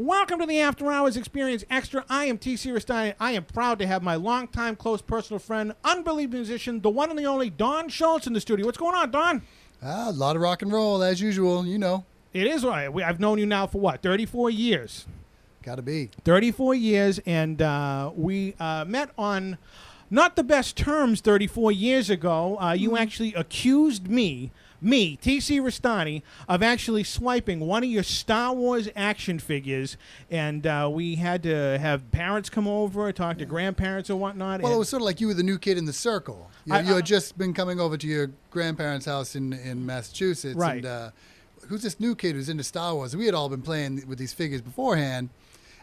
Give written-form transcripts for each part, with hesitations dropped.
Welcome to the After Hours Experience Extra. I am TC Restani. I am proud to have my longtime close personal friend, unbelievable musician, the one and the only Don Schulze in the studio. What's going on, Don? A lot of rock and roll, as usual, you know. It is right. I've known you now for what, 34 years? Gotta be. 34 years, and we met on not the best terms 34 years ago. You actually accused me, TC Restani, of actually swiping one of your Star Wars action figures, and we had to have parents come over, talk to grandparents and whatnot. Well, it was sort of like you were the new kid in the circle. You had just been coming over to your grandparents' house in Massachusetts. Right. And who's this new kid who's into Star Wars? We had all been playing with these figures beforehand.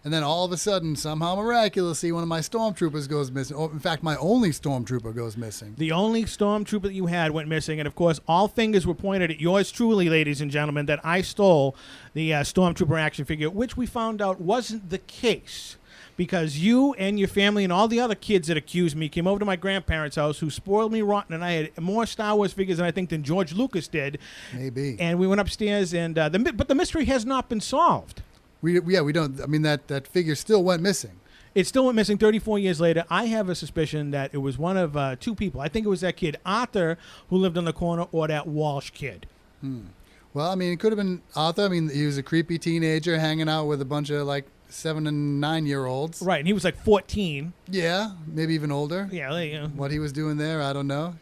And then all of a sudden, somehow miraculously, one of my stormtroopers goes missing. Or, in fact, my only stormtrooper goes missing. The only stormtrooper that you had went missing. And, of course, all fingers were pointed at yours truly, ladies and gentlemen, that I stole the stormtrooper action figure, which we found out wasn't the case. Because you and your family and all the other kids that accused me came over to my grandparents' house, who spoiled me rotten, and I had more Star Wars figures than I think than George Lucas did. Maybe. And we went upstairs, and but the mystery has not been solved. We don't. I mean, that figure still went missing. It still went missing 34 years later. I have a suspicion that it was one of two people. I think it was that kid, Arthur, who lived on the corner, or that Walsh kid. Well, I mean, it could have been Arthur. I mean, he was a creepy teenager hanging out with a bunch of, 7 and 9-year-olds. Right, and he was 14. Yeah, maybe even older. Yeah. What he was doing there, I don't know.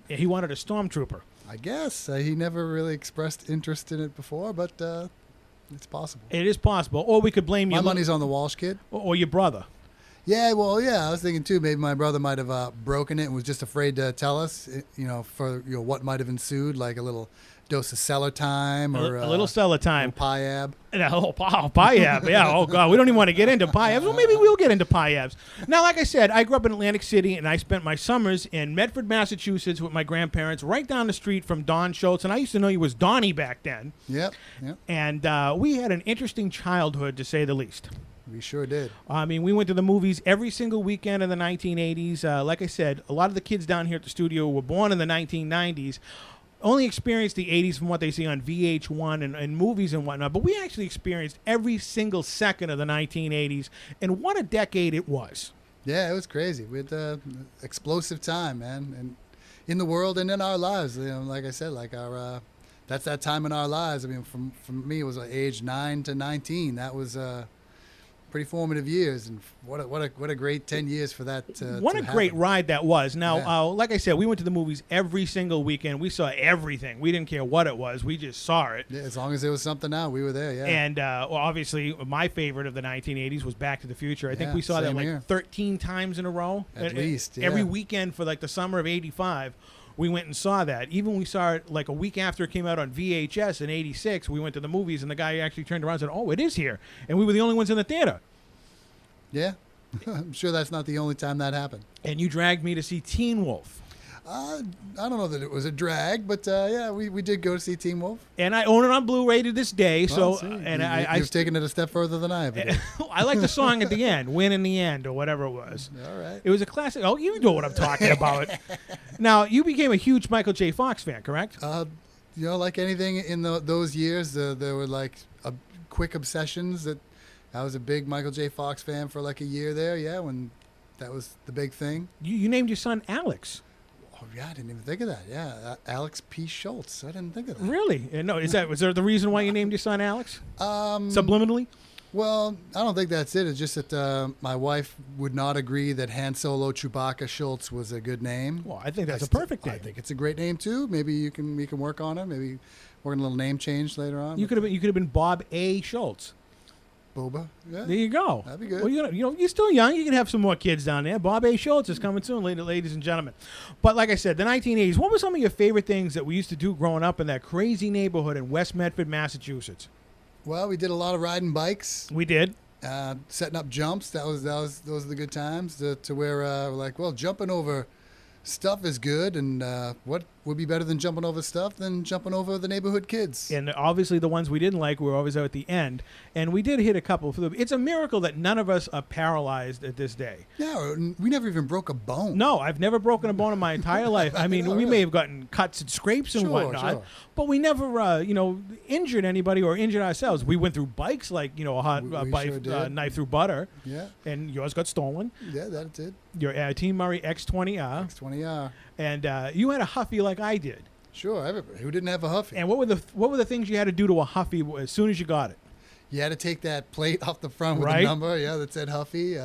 Yeah, he wanted a stormtrooper. I guess. He never really expressed interest in it before, but it's possible. It is possible. Or we could blame you. My money's on the Walsh kid. Or your brother. Yeah, well, I was thinking, too, maybe my brother might have broken it and was just afraid to tell us, for what might have ensued, like a little dose of cellar time or a little cellar time. Piab. Piab. Yeah, oh, God. We don't even want to get into Piabs. Well, maybe we'll get into Piabs. Now, like I said, I grew up in Atlantic City, and I spent my summers in Medford, Massachusetts with my grandparents right down the street from Don Schulze, and I used to know you was Donnie back then. Yep. And we had an interesting childhood, to say the least. We sure did. I mean, we went to the movies every single weekend in the 1980s. Like I said, a lot of the kids down here at the studio were born in the 1990s. Only experienced the 80s from what they see on VH1 and movies and whatnot, but we actually experienced every single second of the 1980s, and what a decade it was. Yeah, it was crazy. We had explosive time, man, and in the world and in our lives. Like I said, that's that time in our lives. I mean, from me, it was age 9 to 19. That was pretty formative years, and what a great 10 years for that. What a great ride that was. Now, yeah. Like I said, we went to the movies every single weekend. We saw everything. We didn't care what it was. We just saw it. Yeah, as long as there was something out, we were there. Yeah. And obviously, my favorite of the 1980s was Back to the Future. I think we saw that here. 13 times in a row. At least, yeah. Every weekend for the summer of '85. We went and saw that. Even we saw it a week after it came out on VHS in '86. We went to the movies, and the guy actually turned around and said, "Oh, it is here." And we were the only ones in the theater. Yeah. I'm sure that's not the only time that happened. And you dragged me to see Teen Wolf. I don't know that it was a drag, but yeah, we did go to see Teen Wolf. And I own it on Blu-ray to this day. Well, so, you've taken it a step further than I have. I like the song at the end, "Win in the End" or whatever it was. All right. It was a classic. Oh, you know what I'm talking about. Now, you became a huge Michael J. Fox fan, correct? Like anything in those years, there were quick obsessions. That I was a big Michael J. Fox fan for a year there. Yeah, when that was the big thing. You named your son Alex. Oh yeah, I didn't even think of that. Yeah, Alex P. Schultz. I didn't think of that. Really? No. Was there the reason why you named your son Alex? Subliminally? Well, I don't think that's it. It's just that my wife would not agree that Han Solo Chewbacca Schultz was a good name. Well, I think that's a perfect name. I think it's a great name too. Maybe we can work on it. Maybe work on a little name change later on. You could have been Bob A. Schultz. Boba. Yeah. There you go. That'd be good. Well, you're still young. You can have some more kids down there. Bob A. Schultz is coming soon, ladies and gentlemen. But like I said, the 1980s, what were some of your favorite things that we used to do growing up in that crazy neighborhood in West Medford, Massachusetts? Well, we did a lot of riding bikes. We did. Setting up jumps. Those are the good times to where jumping over stuff is good, and what would be better than jumping over stuff than jumping over the neighborhood kids. And obviously the ones we didn't like were always out at the end. And we did hit a couple. It's a miracle that none of us are paralyzed at this day. Yeah, we never even broke a bone. No, I've never broken a bone in my entire life. I mean, we may have gotten cuts and scrapes and Sure, whatnot, sure. but we never, injured anybody or injured ourselves. We went through bikes like, a hot We bike, sure did. knife through butter, Yeah, and yours got stolen. yeah, that did. Your Team Murray X20R, X20R. and you had a Huffy like I did. Sure, everybody. Who didn't have a Huffy? And what were the things you had to do to a Huffy as soon as you got it? You had to take that plate off the front with Right. the number, that said Huffy.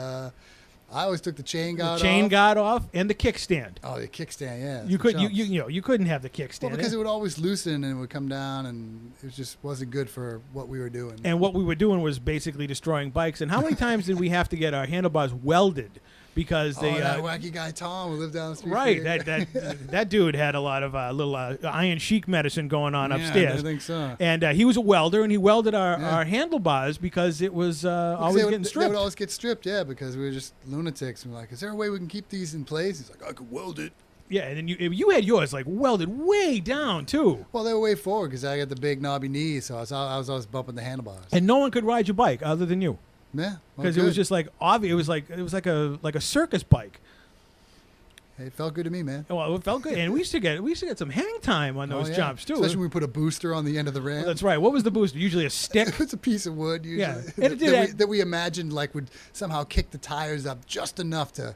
I always took the chain guard The chain off. guard off and the kickstand. Oh, the kickstand, yeah. You the could jumps. you couldn't have the kickstand. Well, because it would always loosen and it would come down, and it just wasn't good for what we were doing. And what we were doing was basically destroying bikes. And how many times did we have to get our handlebars welded because they that wacky guy Tom who lived down the street. right from you. that dude had a lot of little iron sheik medicine going on Yeah, upstairs. I think so. And he was a welder, and he welded our Yeah. handlebars because it was Because always getting They stripped. would always get stripped, yeah, because we were just lunatics. And we're like, is there a way we can keep these in place? He's like, I could weld it. Yeah, and then you had yours like welded way down too, Well, they were way forward because I got the big knobby knees, so I was always bumping the handlebars. and no one could ride your bike other than you Yeah, well, because it was good. just like obvious. It was like a circus bike. Hey, it felt good to me, man. Well, it felt good, and we used to get some hang time on those Oh, yeah. jumps too. Especially when we put a booster on the end of the ramp. That's right. What was the booster? Usually a stick. It's a piece of wood usually Yeah. And it did that we imagined like would somehow kick the tires up just enough to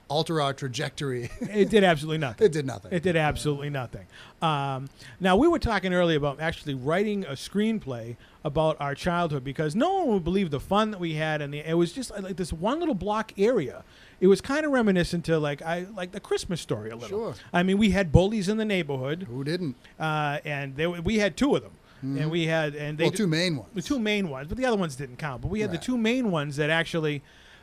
alter our trajectory. It did absolutely nothing. It did nothing. It did absolutely nothing. Now, we were talking earlier about actually writing a screenplay about our childhood because no one would believe the fun that we had, and it was just like this one little block area. It was kind of reminiscent to like the Christmas Story a little. Sure. I mean, we had bullies in the neighborhood, Who didn't? and we had two of them, and we had they Well, two main ones. the two main ones, but the other ones didn't count. But we had the Right. two main ones that actually.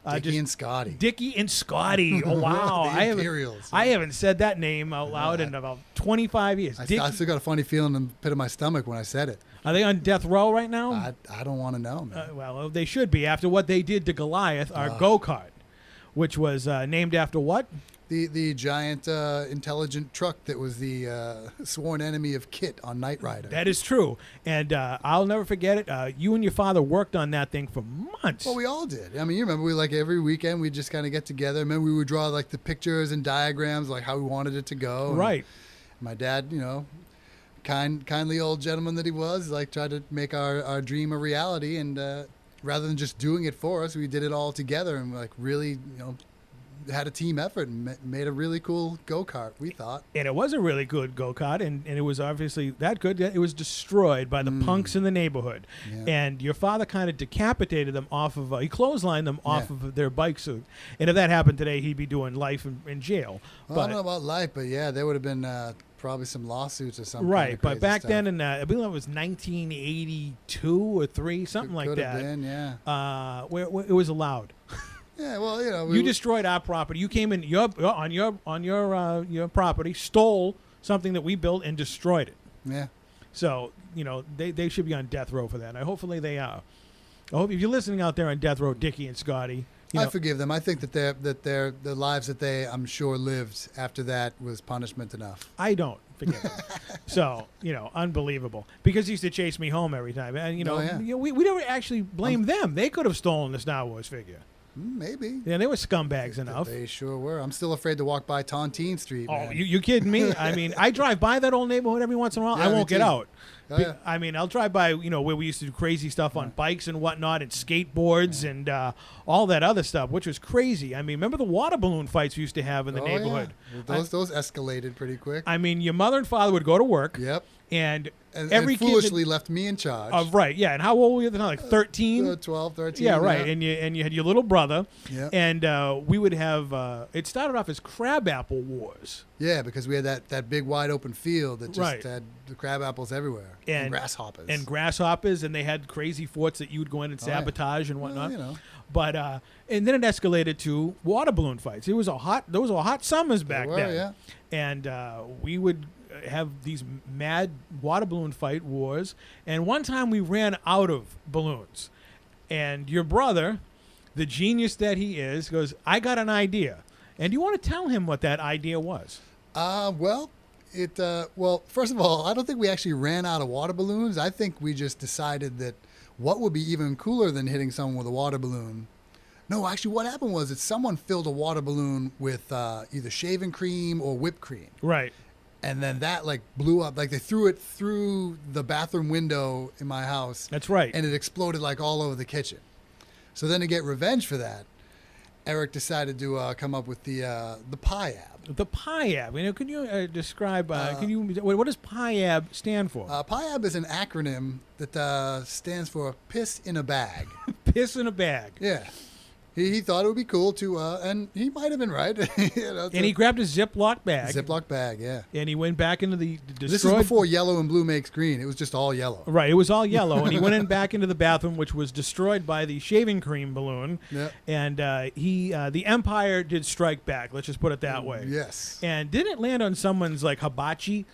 Dickie and Scotty. Dickie and Scotty. Oh wow! The I Imperials. haven't said that name out loud in about 25 years. I Dickie, still got a funny feeling in the pit of my stomach when I said it. are they on death row right now? I don't want to know, man. Well, they should be after what they did to Goliath, our go-kart, which was named after what? The giant intelligent truck that was the sworn enemy of Kit on Knight Rider. That is true, and I'll never forget it. You and your father worked on that thing for months. Well, we all did. I mean, you remember, like every weekend we'd just kind of get together. And then we would draw like the pictures and diagrams, like how we wanted it to go. And right. my dad, kindly old gentleman that he was, like tried to make our dream a reality. And rather than just doing it for us, we did it all together and like really, had a team effort and made a really cool go-kart, we thought. And it was a really good go-kart, and it was obviously that good. It was destroyed by the punks in the neighborhood. Yeah. And your father kind of decapitated them off of, he clotheslined them off Yeah. of their bike suit. And if that happened today, he'd be doing life in jail. Well, I don't know about life, but yeah, there would have been probably some lawsuits or something. Right, but back then, I believe it was 1982 or 3, something like could that. have been, yeah. Where it was allowed. Yeah, well, You destroyed our property. You came in on your property, stole something that we built, and destroyed it. Yeah. So they should be on death row for that. And hopefully they are. I hope if you're listening out there on death row, Dickie and Scotty. I forgive them. I think that the lives that they, I'm sure, lived after that was punishment enough. I don't forgive them. So unbelievable, because he used to chase me home every time, and we never actually blame them. They could have stolen the Star Wars figure. Maybe. Yeah, they were scumbags enough. They sure were. I'm still afraid to walk by Tontine Street. Oh, man. you kidding me? I mean, I drive by that old neighborhood every once in a while. Yeah, I me won't get too. out. Oh, yeah. I mean, I'll drive by, where we used to do crazy stuff on bikes and whatnot, and skateboards and all that other stuff, which was crazy. I mean, remember the water balloon fights we used to have in the Oh, neighborhood? Yeah. Those escalated pretty quick. I mean, your mother and father would go to work, Yep. and And every foolishly kid left me in charge. right, yeah. And how old were you at the time? Like 13? 12, 13. Yeah, right. And you had your little brother, Yep. and we would have. It started off as crabapple wars. Yeah, because we had that big wide open field that just Right. had the crab apples everywhere and grasshoppers. And grasshoppers, and they had crazy forts that you would go in and Oh, yeah. sabotage and whatnot. Well, But and then it escalated to water balloon fights. Those were hot summers back were, then. yeah. And we would have these mad water balloon fight wars. And one time we ran out of balloons, and your brother, the genius that he is, goes, "I got an idea." And you want to tell him what that idea was? Well, Well, first of all, I don't think we actually ran out of water balloons. I think we just decided that what would be even cooler than hitting someone with a water balloon. No, actually, what happened was that someone filled a water balloon with either shaving cream or whipped cream. Right. And then that like blew up. Like they threw it through the bathroom window in my house. That's right. And it exploded like all over the kitchen. So then to get revenge for that, Eric decided to come up with the PIAB. The PIAB. Can you describe? What does PIAB stand for? PIAB is an acronym that stands for Piss in a Bag. Piss in a bag. Yeah. He thought it would be cool to, and he might have been right. And he grabbed a Ziploc bag. Ziploc bag, yeah. And he went back into the destroyed. This is before yellow and blue makes green. It was just all yellow. Right, it was all yellow, and he went back into the bathroom, which was destroyed by the shaving cream balloon. Yeah. And the Empire did strike back. Let's just put it that way. Yes. And didn't land on someone's like hibachi.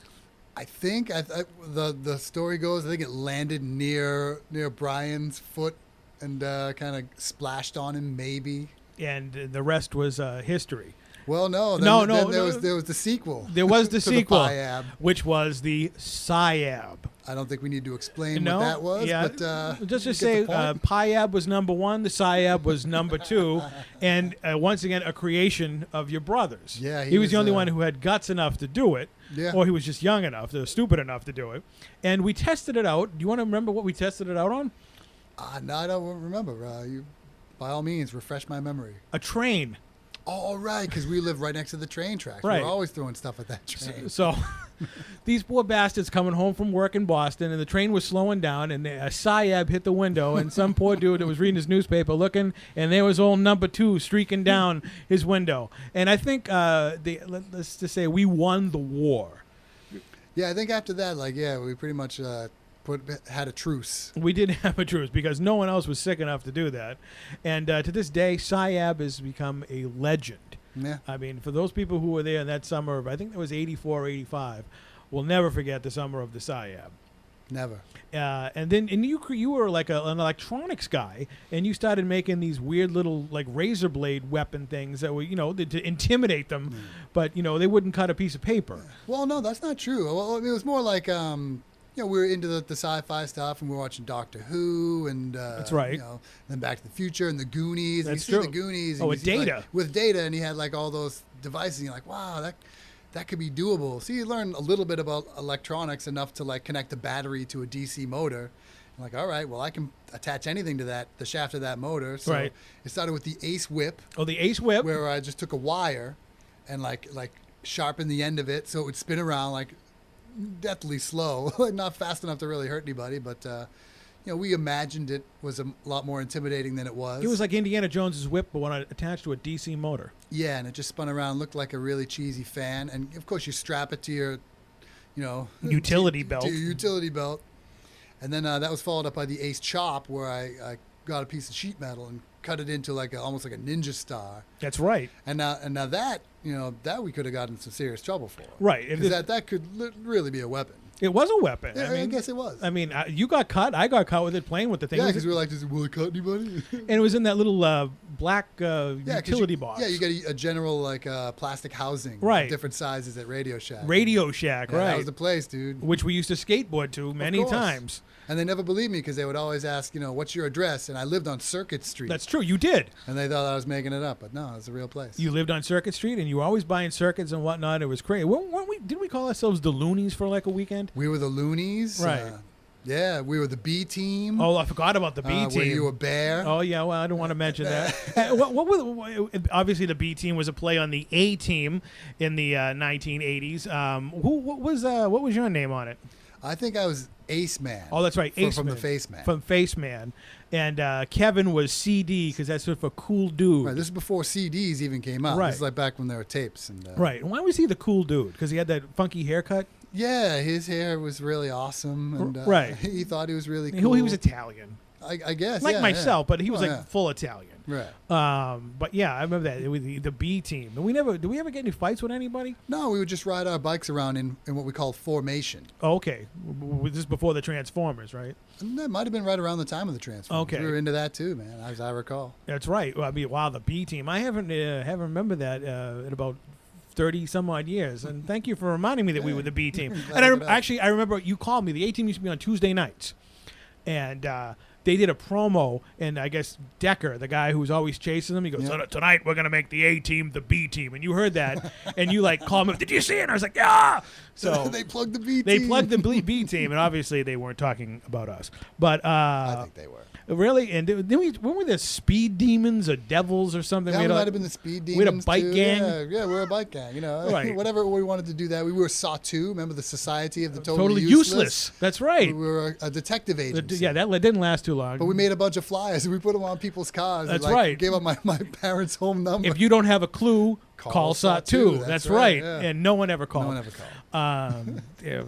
I think the story goes. I think it landed near Brian's foot. And kind of splashed on him, maybe. And the rest was history. Well, no. No. There was the sequel. There was the sequel, the PIAB. Which was the SIAB. I don't think we need to explain what that was. Yeah, but just say PIAB was number 1, the SIAB was number 2, and once again, a creation of your brothers. Yeah, he was the only one who had guts enough to do it. Yeah. Or he was just young enough, stupid enough to do it. And we tested it out. Do you want to remember what we tested it out on? No, I don't remember. You, by all means, refresh my memory. A train. Oh, right, because we live right next to the train tracks. Right. We're always throwing stuff at that train. So these poor bastards coming home from work in Boston, and the train was slowing down, and a SIAB hit the window, and some poor dude that was reading his newspaper looking, and there was old number 2 streaking down his window. And I think, let's just say, we won the war. Yeah, I think after that, we pretty much... had a truce. We did have a truce because no one else was sick enough to do that. And to this day, SIAB has become a legend. Yeah. I mean, for those people who were there in that summer of, I think it was 84 or 85, will never forget the summer of the SIAB. Never. And you were like an electronics guy, and you started making these weird little like razor blade weapon things that were, to intimidate them, but they wouldn't cut a piece of paper. Well, no, that's not true. Well, it was more like we were into the sci-fi stuff, and we were watching Doctor Who, and that's right. Then Back to the Future and the Goonies. That's and you true. See the Goonies. With Data. With Data, and he had like all those devices. And you're like, wow, that could be doable. So you learn a little bit about electronics enough to like connect a battery to a DC motor. I'm like, all right, well, I can attach anything to the shaft of that motor. So right. It started with the Ace Whip. Oh, the Ace Whip. Where I just took a wire and like sharpened the end of it so it would spin around like deathly slow, not fast enough to really hurt anybody, but we imagined it was a lot more intimidating than it was. It was like Indiana Jones's whip, but when attached to a DC motor. Yeah, and it just spun around, looked like a really cheesy fan, and of course you strap it to your, utility belt. To your utility belt, and then that was followed up by the Ace Chop, where I got a piece of sheet metal and cut it into almost like a ninja star. That's right. And now that that we could have gotten some serious trouble for. Right. Because that could really be a weapon. It was a weapon. Yeah, I guess it was. I mean, you got cut. I got cut with it playing with the thing. Yeah, because we were like, will it cut anybody? And it was in that little black utility box. Yeah, you get a general plastic housing. Right. Different sizes at Radio Shack. Radio Shack, yeah, right. That was the place, dude. Which we used to skateboard to many times. And they never believed me because they would always ask, what's your address? And I lived on Circuit Street. That's true. You did. And they thought I was making it up. But no, it was a real place. You lived on Circuit Street, and you were always buying circuits and whatnot. It was crazy. Didn't we call ourselves the Loonies for like a weekend? We were the Loonies. Right. Yeah, we were the B team. Oh, I forgot about the B team. Were you a bear? Oh, yeah, well, I don't want to mention that. Obviously, the B team was a play on the A team in the 1980s. What was your name on it? I think I was Ace Man. Oh, that's right, Ace from Man. the Face Man. From Face Man. And Kevin was CD because that's sort of a cool dude. Right, this is before CDs even came out. Right. This is like back when there were tapes. And, right. Why was he the cool dude? Because he had that funky haircut? Yeah, his hair was really awesome. And, right. He thought he was really cool. He was Italian. I guess. Like myself, but he was yeah. full Italian. Right. But yeah, I remember that. It was the B team. And did we ever get any fights with anybody? No, we would just ride our bikes around in what we called formation. Oh, okay. This is before the Transformers, right? And that might have been right around the time of the Transformers. Okay. We were into that too, man, as I recall. That's right. Well, I mean, wow, the B team. I haven't remembered that in about 30 some odd years. And thank you for reminding me that we were the B team. Glad And I could help. actually, I remember you called me. The A team used to be on Tuesday nights. And they did a promo, and I guess Decker, the guy who was always chasing them, he goes, Yep. tonight we're going to make the A team the B team. And you heard that, and you like called me, did you see it? And I was like, yeah. So they plugged the B team. they plugged the B team, and obviously they weren't talking about us. But I think they were. really, and then weren't we the Speed Demons or Devils or something? Yeah, We we had might a- have been the Speed we had a Demons. bike too. gang. Yeah, we're a bike gang. You know, Right. whatever we wanted to do that. We were Saw 2. Remember the Society of the totally useless. That's right. We were a detective agency. Yeah, that didn't last too long. But we made a bunch of flyers and we put them on people's cars. That's and, like, right. Gave up my parents' home number. If you don't have a clue, call Saw SOT 2. 2. That's That's right. right, yeah. And no one ever called. No one ever called. Yeah,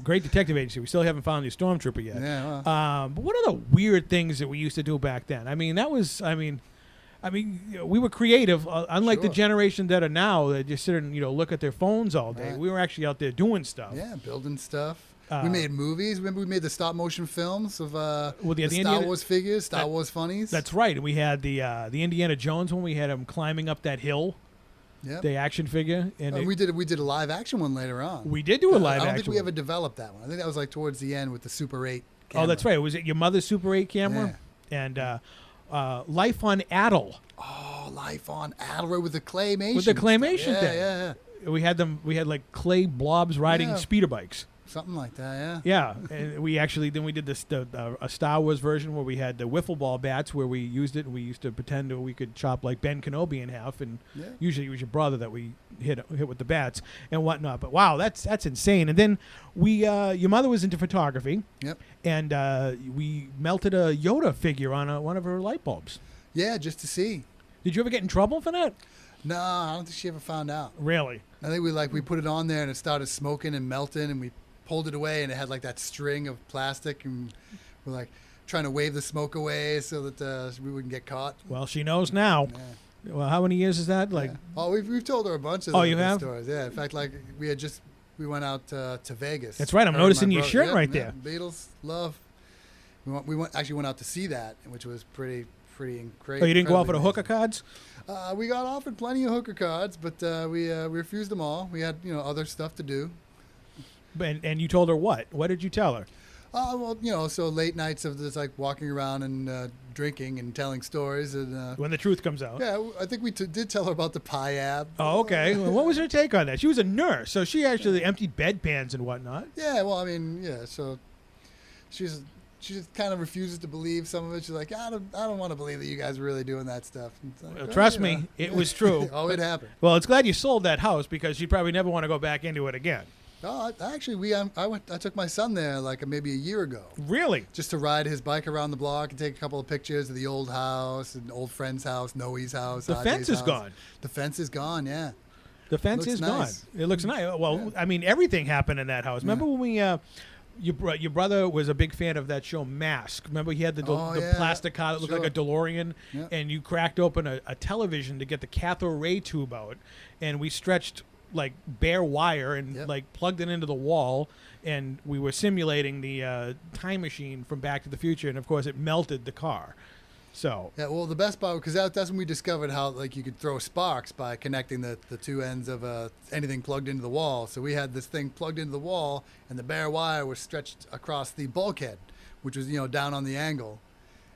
great detective agency. We still haven't found your stormtrooper yet. Yeah. Well, But what are the weird things that we used to do back then? I mean, that was. I mean, we were creative. Unlike the Sure. generation that are now, that just sit and look at their phones all day. Right. We were actually out there doing stuff. yeah, building stuff. Uh, we made movies. Remember we made the stop motion films of the the Star Indiana- Wars figures, Star that- Wars funnies. That's right. And we had the Indiana Jones one. We had him climbing up that hill, Yep. the action figure, and And we did a live action one later on. we did do a live I don't action. think we one. ever developed that one. I think that was like towards the end with the Super 8 Oh, camera. that's right. Was it your mother's Super 8 camera? And Life on Adel. Oh, Life on Adler with the claymation. With the and stuff. claymation yeah, thing. Yeah, We had them. We had like clay blobs riding Yeah. speeder bikes. something like that. Yeah. Yeah, and we actually then we did this a Star Wars version where we had the wiffle ball bats where we used it and we used to pretend that we could chop like Ben Kenobi in half, and Yeah. usually it was your brother that we hit with the bats and whatnot. But wow, that's insane. And then your mother was into photography, Yep. and we melted a Yoda figure on one of her light bulbs. Yeah, just to see. Did you ever get in trouble for that? No, I don't think she ever found out. Really? I think we put it on there and it started smoking and melting, and we pulled it away and it had like that string of plastic, and we're like trying to wave the smoke away so that we wouldn't get caught. Well, she knows now. Yeah. Well, how many years is that? Like, Yeah. Oh, we've told her a bunch of Oh, those you have? stories. Yeah, in fact, like we went out to Vegas. That's right, I'm Her and noticing my your brother. shirt Yeah, right yeah. there. Beatles love. We actually went out to see that, which was pretty great. oh, you didn't go out for the incredibly hooker cards? amazing. We got offered plenty of hooker cards, but we refused them all. We had other stuff to do. And you told her what? What did you tell her? Well, so late nights of just like walking around and drinking and telling stories, and When the truth comes out. yeah, I think we did tell her about the pie ab. Oh, okay. Well, what was her take on that? She was a nurse, so she actually emptied bedpans and whatnot. Yeah, well, I mean, yeah. So she just kind of refuses to believe some of it. She's like, I don't want to believe that you guys are really doing that stuff. And it's like, Well, well, trust you me, know. it was true. Oh, it happened. Well, it's glad you sold that house because you'd probably never want to go back into it again. Oh, actually, I took my son there like maybe a year ago, Really? just to ride his bike around the block and take a couple of pictures of the old house and old friend's house, Noe's house. The Ajay's fence is house. gone. The fence is gone. Yeah. The fence Looks is nice. gone. It looks nice. Well, Yeah. I mean, everything happened in that house. Remember when we... your brother was a big fan of that show Mask. Remember he had the Yeah. plastic car that looked like a DeLorean, Yeah. and you cracked open a television to get the cathode ray tube out, and we stretched like bare wire and Yep. like plugged it into the wall, and we were simulating the time machine from Back to the Future, and of course it melted the car. So Yeah, well, the best part, because that's when we discovered how like you could throw sparks by connecting the two ends of anything plugged into the wall. So we had this thing plugged into the wall, and the bare wire was stretched across the bulkhead, which was down on the angle.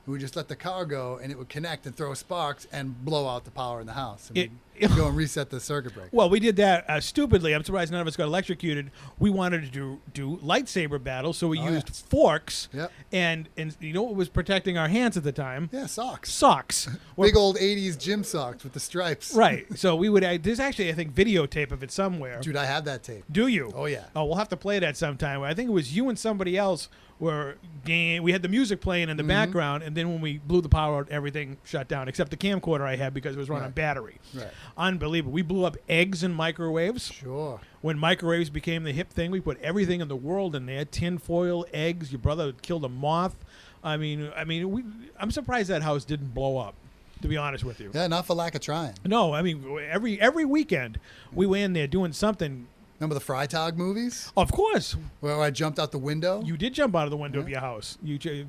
And we just let the car go, and it would connect and throw sparks and blow out the power in the house. And we'd go and reset the circuit breaker. well, we did that stupidly. I'm surprised none of us got electrocuted. We wanted to do lightsaber battles, so we Oh, used yeah. forks. Yep. And you know what was protecting our hands at the time? Yeah, socks. Socks. Big old 80s gym socks with the stripes. Right. So we would. There's actually, I think, videotape of it somewhere. Dude, I have that tape. Do you? Oh, yeah. Oh, we'll have to play that sometime. I think it was you and somebody else were. We had the music playing in the background, and then when we blew the power out, everything shut down, except the camcorder I had because it was running on Right. battery. Right. Unbelievable. We blew up eggs in microwaves. Sure. When microwaves became the hip thing, we put everything in the world in there: tin foil, eggs. Your brother killed a moth. I'm surprised that house didn't blow up. To be honest with you. Yeah, not for lack of trying. No, I mean every weekend we were in there doing something. Remember the Freitag movies Of course, where I jumped out the window? you did jump out of the window of Yeah. your house.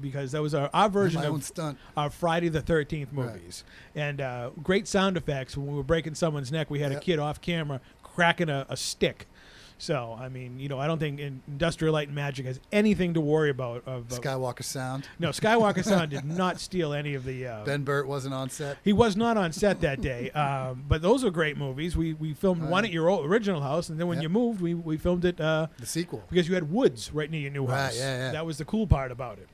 Because that was our version My own of stunt. our Friday the 13th movies, and great sound effects. When we were breaking someone's neck, we had a Yep. kid off camera cracking a stick. So, I mean, I don't think Industrial Light and Magic has anything to worry about. Skywalker Sound. No, Skywalker Sound did not steal any of the... Ben Burt wasn't on set. He was not on set that day. But those are great movies. We filmed one at your original house, and then when you moved, we filmed it... the sequel. Because you had woods right near your new house. Yeah. That was the cool part about it.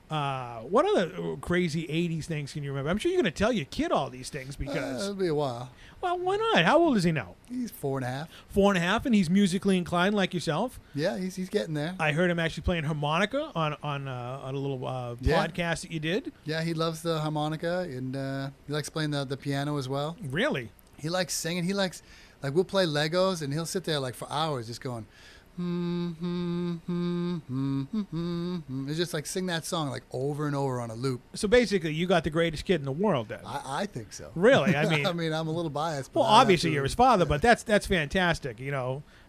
What other crazy 80s things can you remember? I'm sure you're going to tell your kid all these things because... It'll be a while. Well, why not? How old is he now? He's 4.5. 4.5, and he's musically inclined like yourself? Yeah, he's getting there. I heard him actually playing harmonica on a little podcast that you did. Yeah, he loves the harmonica, and he likes playing the piano as well. Really? He likes singing. He likes, we'll play Legos, and he'll sit there for hours just going... It's just sing that song over and over on a loop. So basically, you got the greatest kid in the world then. I think so. Really? I mean, I'm a little biased. Well, obviously you're his father, but that's fantastic.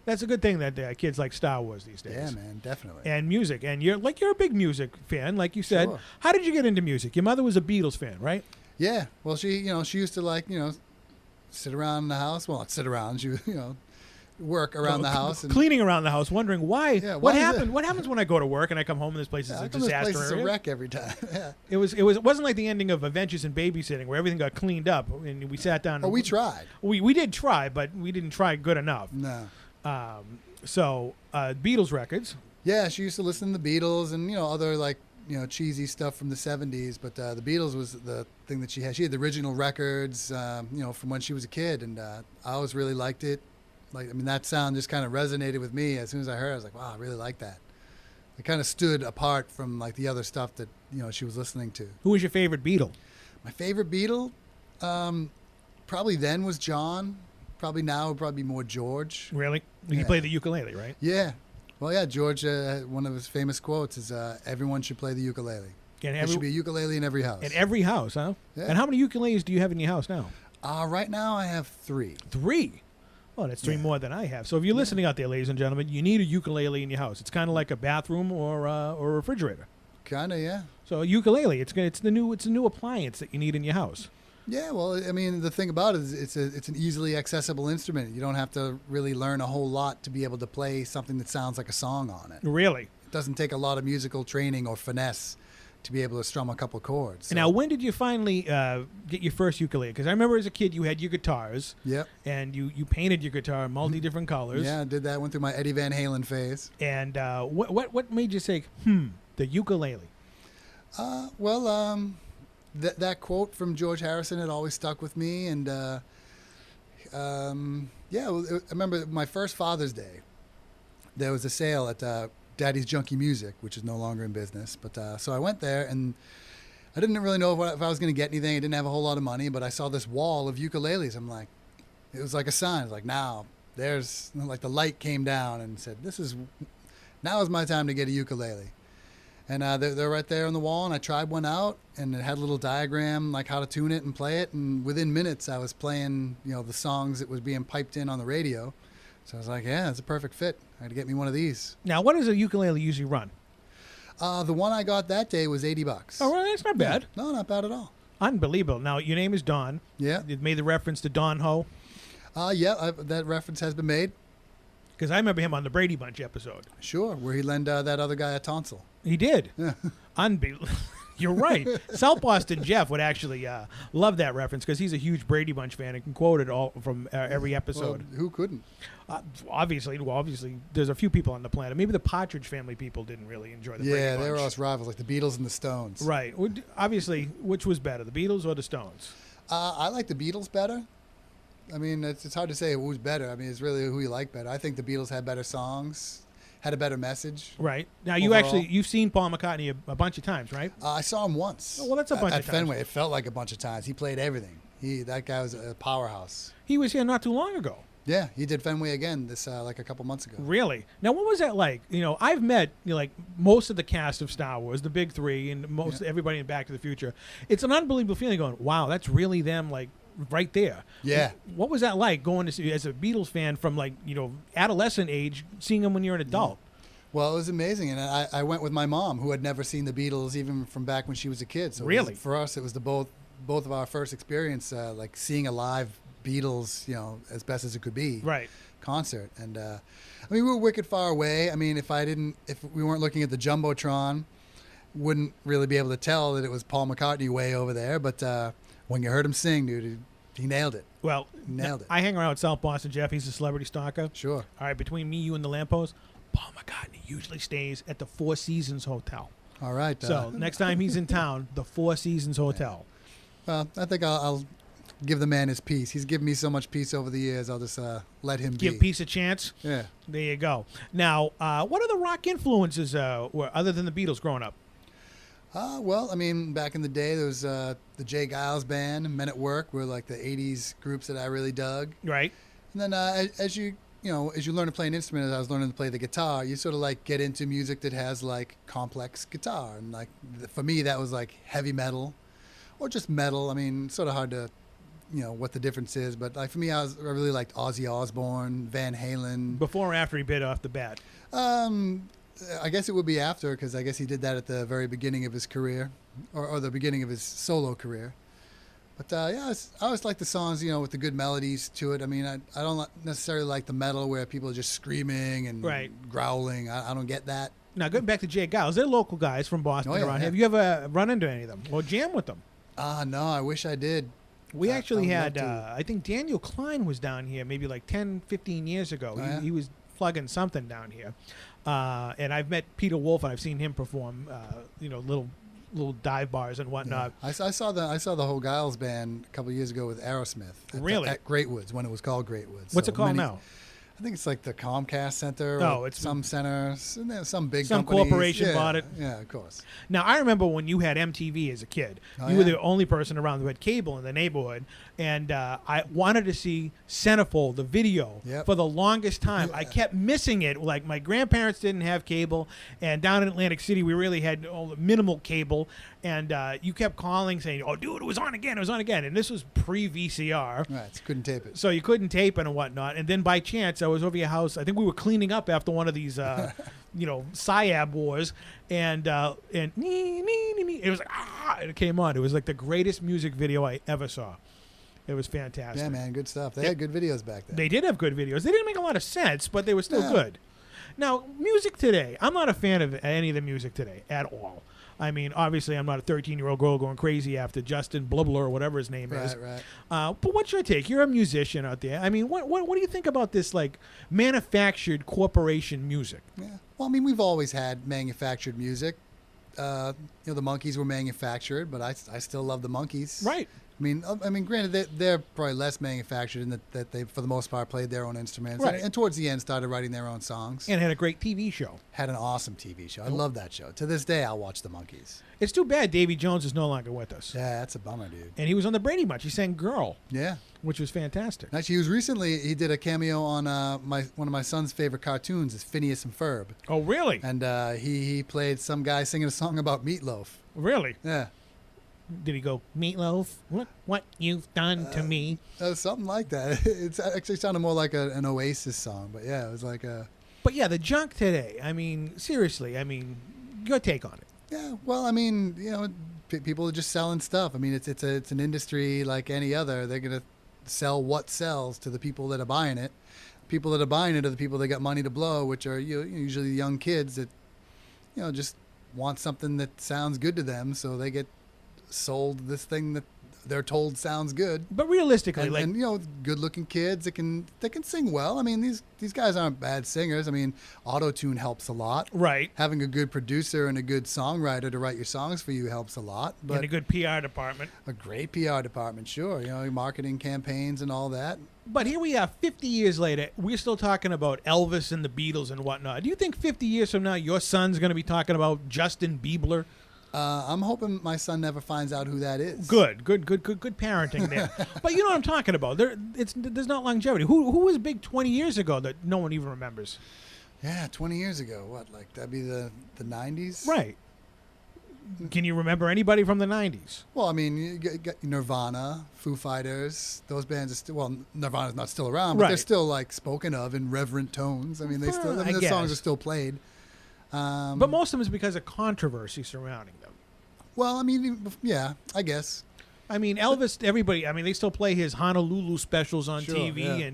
That's a good thing that kids like Star Wars these days. Yeah, man, definitely. And music, and you're a big music fan, like you said. Sure. How did you get into music? Your mother was a Beatles fan, right? Yeah. Well, she used to sit around the house. Well, not sit around. She work around the house, and cleaning around the house, wondering why. Yeah, what happened? What happens when I go to work and I come home and this place is a disaster? This place is a wreck every time. Yeah. It wasn't like the ending of Adventures in Babysitting where everything got cleaned up and we sat down. Oh, we tried. We did try, but we didn't try good enough. No. So Beatles records. Yeah, she used to listen to the Beatles and other cheesy stuff from the 70s, but the Beatles was the thing that she had. She had the original records, from when she was a kid, and I always really liked it. That sound just kind of resonated with me. As soon as I heard it, I was like, wow, I really like that. It kind of stood apart from the other stuff that she was listening to. Who was your favorite Beatle? My favorite Beatle, probably then was John. Probably now would probably be more George. Really? He played the ukulele, right? Yeah. Well, yeah, George, one of his famous quotes is, everyone should play the ukulele. There should be a ukulele in every house. In every house, huh? Yeah. And how many ukuleles do you have in your house now? Right now I have 3. 3? Oh, that's 3 more than I have. So if you're listening out there, ladies and gentlemen, you need a ukulele in your house. It's kind of like a bathroom or a refrigerator. Kind of, yeah. So a ukulele, it's a new appliance that you need in your house. Yeah, well, the thing about it is it's an easily accessible instrument. You don't have to really learn a whole lot to be able to play something that sounds like a song on it. Really? It doesn't take a lot of musical training or finesse to be able to strum a couple chords. So. Now, when did you finally get your first ukulele? Because I remember as a kid you had your guitars. Yep. And you painted your guitar in multi-different colors. Yeah, I did that. Went through my Eddie Van Halen phase. And what made you say, the ukulele? That quote from George Harrison had always stuck with me. And, I remember my first Father's Day, there was a sale at Daddy's Junkie Music, which is no longer in business. But so I went there, and I didn't really know if I was going to get anything. I didn't have a whole lot of money, but I saw this wall of ukuleles. I'm like, it was like a sign. It's like, now there's the light came down and said, now is my time to get a ukulele. And they're right there on the wall, and I tried one out, and it had a little diagram how to tune it and play it. And within minutes, I was playing the songs that was being piped in on the radio. So I was like, yeah, it's a perfect fit. I had to get me one of these. Now, what does a ukulele usually run? The one I got that day was $80. Oh, well, that's not bad. No, not bad at all. Unbelievable. Now, your name is Don. Yeah. You made the reference to Don Ho. That reference has been made. Because I remember him on the Brady Bunch episode. Sure, where he lent that other guy a tonsil. He did. Yeah. Unbelievable. You're right. South Boston Jeff would actually love that reference because he's a huge Brady Bunch fan and can quote it all from every episode. Well, who couldn't? Obviously, there's a few people on the planet. Maybe the Partridge Family people didn't really enjoy the Brady Bunch. Yeah, they were us rivals, like the Beatles and the Stones. Right. Obviously, which was better, the Beatles or the Stones? I like the Beatles better. It's hard to say who's better. It's really who you like better. I think the Beatles had better songs, had a better message. Right. Now, overall. you've seen Paul McCartney a bunch of times, right? I saw him once. Oh, well, that's a bunch of times. At Fenway. It felt like a bunch of times. He played everything. That guy was a powerhouse. He was here not too long ago. Yeah, he did Fenway again a couple months ago. Really? Now, what was that like? I've met most of the cast of Star Wars, the big 3, and everybody in Back to the Future. It's an unbelievable feeling going, wow, that's really them, right there. Yeah. What was that like going to see, as a Beatles fan from adolescent age, seeing them when you're an adult? Well, it was amazing, and I went with my mom, who had never seen the Beatles even from back when she was a kid. So really, for us, it was both of our first experience, seeing a live Beatles, as best as it could be. Right. concert. And I mean, we were wicked far away. I mean, if we weren't looking at the jumbotron, wouldn't really be able to tell that it was Paul McCartney way over there. But when you heard him sing, dude, he nailed it. Well, Nailed it. I hang around South Boston, Jeff. He's a celebrity stalker. Sure. All right, between me, you, and the lamppost, Paul McCartney usually stays at the Four Seasons Hotel. All right. So next time he's in town, the Four Seasons Hotel. Well, I think I'll give the man his peace. He's given me so much peace over the years. I'll just let him Give be. peace a chance. Yeah. There you go. Now, what other rock influences were other than the Beatles growing up? Well, I mean, back in the day, there was the Jay Giles Band, Men at Work, were like the '80s groups that I really dug. Right. And then as you learn to play an instrument, as I was learning to play the guitar, you sort of like get into music that has like complex guitar, and like for me, that was like heavy metal, or just metal. I mean, sort of hard to, what the difference is, but like for me, I really liked Ozzy Osbourne, Van Halen. Before or after he bit off the bat? I guess it would be after, because I guess he did that at the very beginning of his career, or the beginning of his solo career. But I always like the songs, with the good melodies to it. I mean, I don't necessarily like the metal where people are just screaming and growling. I don't get that. Now, going back to Jay Giles, they're local guys from Boston around here. Have you ever run into any of them or jam with them? No, I wish I did. We actually had, I think Daniel Klein was down here maybe like 10, 15 years ago. Oh, yeah? He was plugging something down here. And I've met Peter Wolf, and I've seen him perform, little dive bars and whatnot. Yeah. I saw the whole Giles Band a couple of years ago with Aerosmith. Really? At Great Woods, when it was called Great Woods. What's it called now? I think it's like the Comcast Center. Oh, or it's some center, some big some companies. corporation bought it. Yeah, of course. Now, I remember when you had MTV as a kid. You were the only person around who had cable in the neighborhood, and I wanted to see Centerfold, the video, for the longest time. I kept missing it. Like, my grandparents didn't have cable, and down in Atlantic City, we really had minimal cable, and you kept calling saying, "Oh, dude, it was on again, and this was pre-VCR. Right, so couldn't tape it. So you couldn't tape it and whatnot. And then by chance, I was over your house. I think we were cleaning up after one of these, Siab wars, and it was like, and it came on. It was like the greatest music video I ever saw. It was fantastic. Yeah, man, good stuff. They had good videos back then. They did have good videos. They didn't make a lot of sense, but they were still good. Now, music today, I'm not a fan of any of the music today at all. I mean, obviously, I'm not a 13-year-old girl going crazy after Justin Blubler or whatever his name is. Right. But what's your take? You're a musician out there. I mean, what do you think about this, like, manufactured corporation music? Yeah. Well, I mean, we've always had manufactured music. The Monkees were manufactured, but I still love the Monkees. Right. I mean, granted, they're probably less manufactured in that they, for the most part, played their own instruments. Right. And towards the end, started writing their own songs. And had a great TV show. Had an awesome TV show. I love that show. To this day, I'll watch the Monkees. It's too bad Davy Jones is no longer with us. Yeah, that's a bummer, dude. And he was on the Brady Bunch. He sang "Girl." Yeah. Which was fantastic. Actually, he did a cameo on one of my son's favorite cartoons, is Phineas and Ferb. Oh, really? And he played some guy singing a song about meatloaf. Really? Yeah. Did he go, "Meatloaf, look what you've done to me"? Something like that. It actually sounded more like an Oasis song, but yeah, it was like a... But yeah, the junk today, I mean, seriously, your take on it. Yeah, well, I mean, people are just selling stuff. I mean, it's an industry like any other. They're going to sell what sells to the people that are buying it. People that are buying it are the people that got money to blow, which are usually young kids that, just want something that sounds good to them, so they get sold this thing that they're told sounds good. But realistically, and good-looking kids that can sing well. I mean, these guys aren't bad singers. I mean, auto-tune helps a lot. Right. Having a good producer and a good songwriter to write your songs for you helps a lot. But and a good PR department. A great PR department, sure. Marketing campaigns and all that. But here we are, 50 years later, we're still talking about Elvis and the Beatles and whatnot. Do you think 50 years from now, your son's going to be talking about Justin Bieber? I'm hoping my son never finds out who that is. Good parenting there. But you know what I'm talking about. There's not longevity. Who was big 20 years ago that no one even remembers? Yeah, 20 years ago. What, like that'd be the 90s? Right. Can you remember anybody from the 90s? Well, I mean, you got Nirvana, Foo Fighters. Those bands are still, well, Nirvana's not still around, but they're still like spoken of in reverent tones. I mean, their songs are still played. But most of them is because of controversy surrounding them. Well, I mean, yeah, I guess. I mean, Elvis, everybody, I mean, they still play his Honolulu specials on Sure, TV, yeah.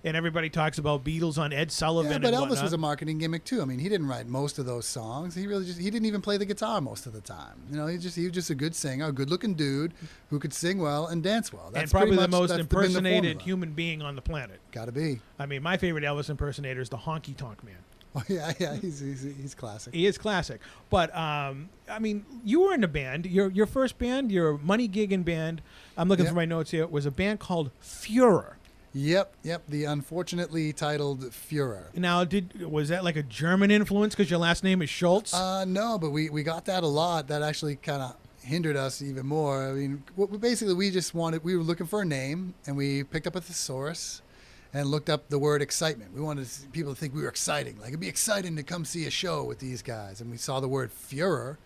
and everybody talks about Beatles on Ed Sullivan Yeah, but and Elvis whatnot. was a marketing gimmick too. I mean, he didn't write most of those songs. He didn't even play the guitar most of the time. You know, he was just a good singer, a good-looking dude who could sing well and dance well. and probably pretty the much- most that's been the impersonated formula. human being on the planet. Gotta be. I mean, my favorite Elvis impersonator is the Honky Tonk Man. Oh yeah, he's classic. He is classic. But, I mean, you were in a band. Your first band, your money gigging band, I'm looking Yep. for my notes here, was a band called Führer. Yep. The unfortunately titled Führer. Now, was that like a German influence because your last name is Schulze? No, but we got that a lot. That actually kind of hindered us even more. I mean, basically we were looking for a name, and we picked up a thesaurus and looked up the word excitement. We wanted people to think we were exciting. Like, it'd be exciting to come see a show with these guys. And we saw the word Führer.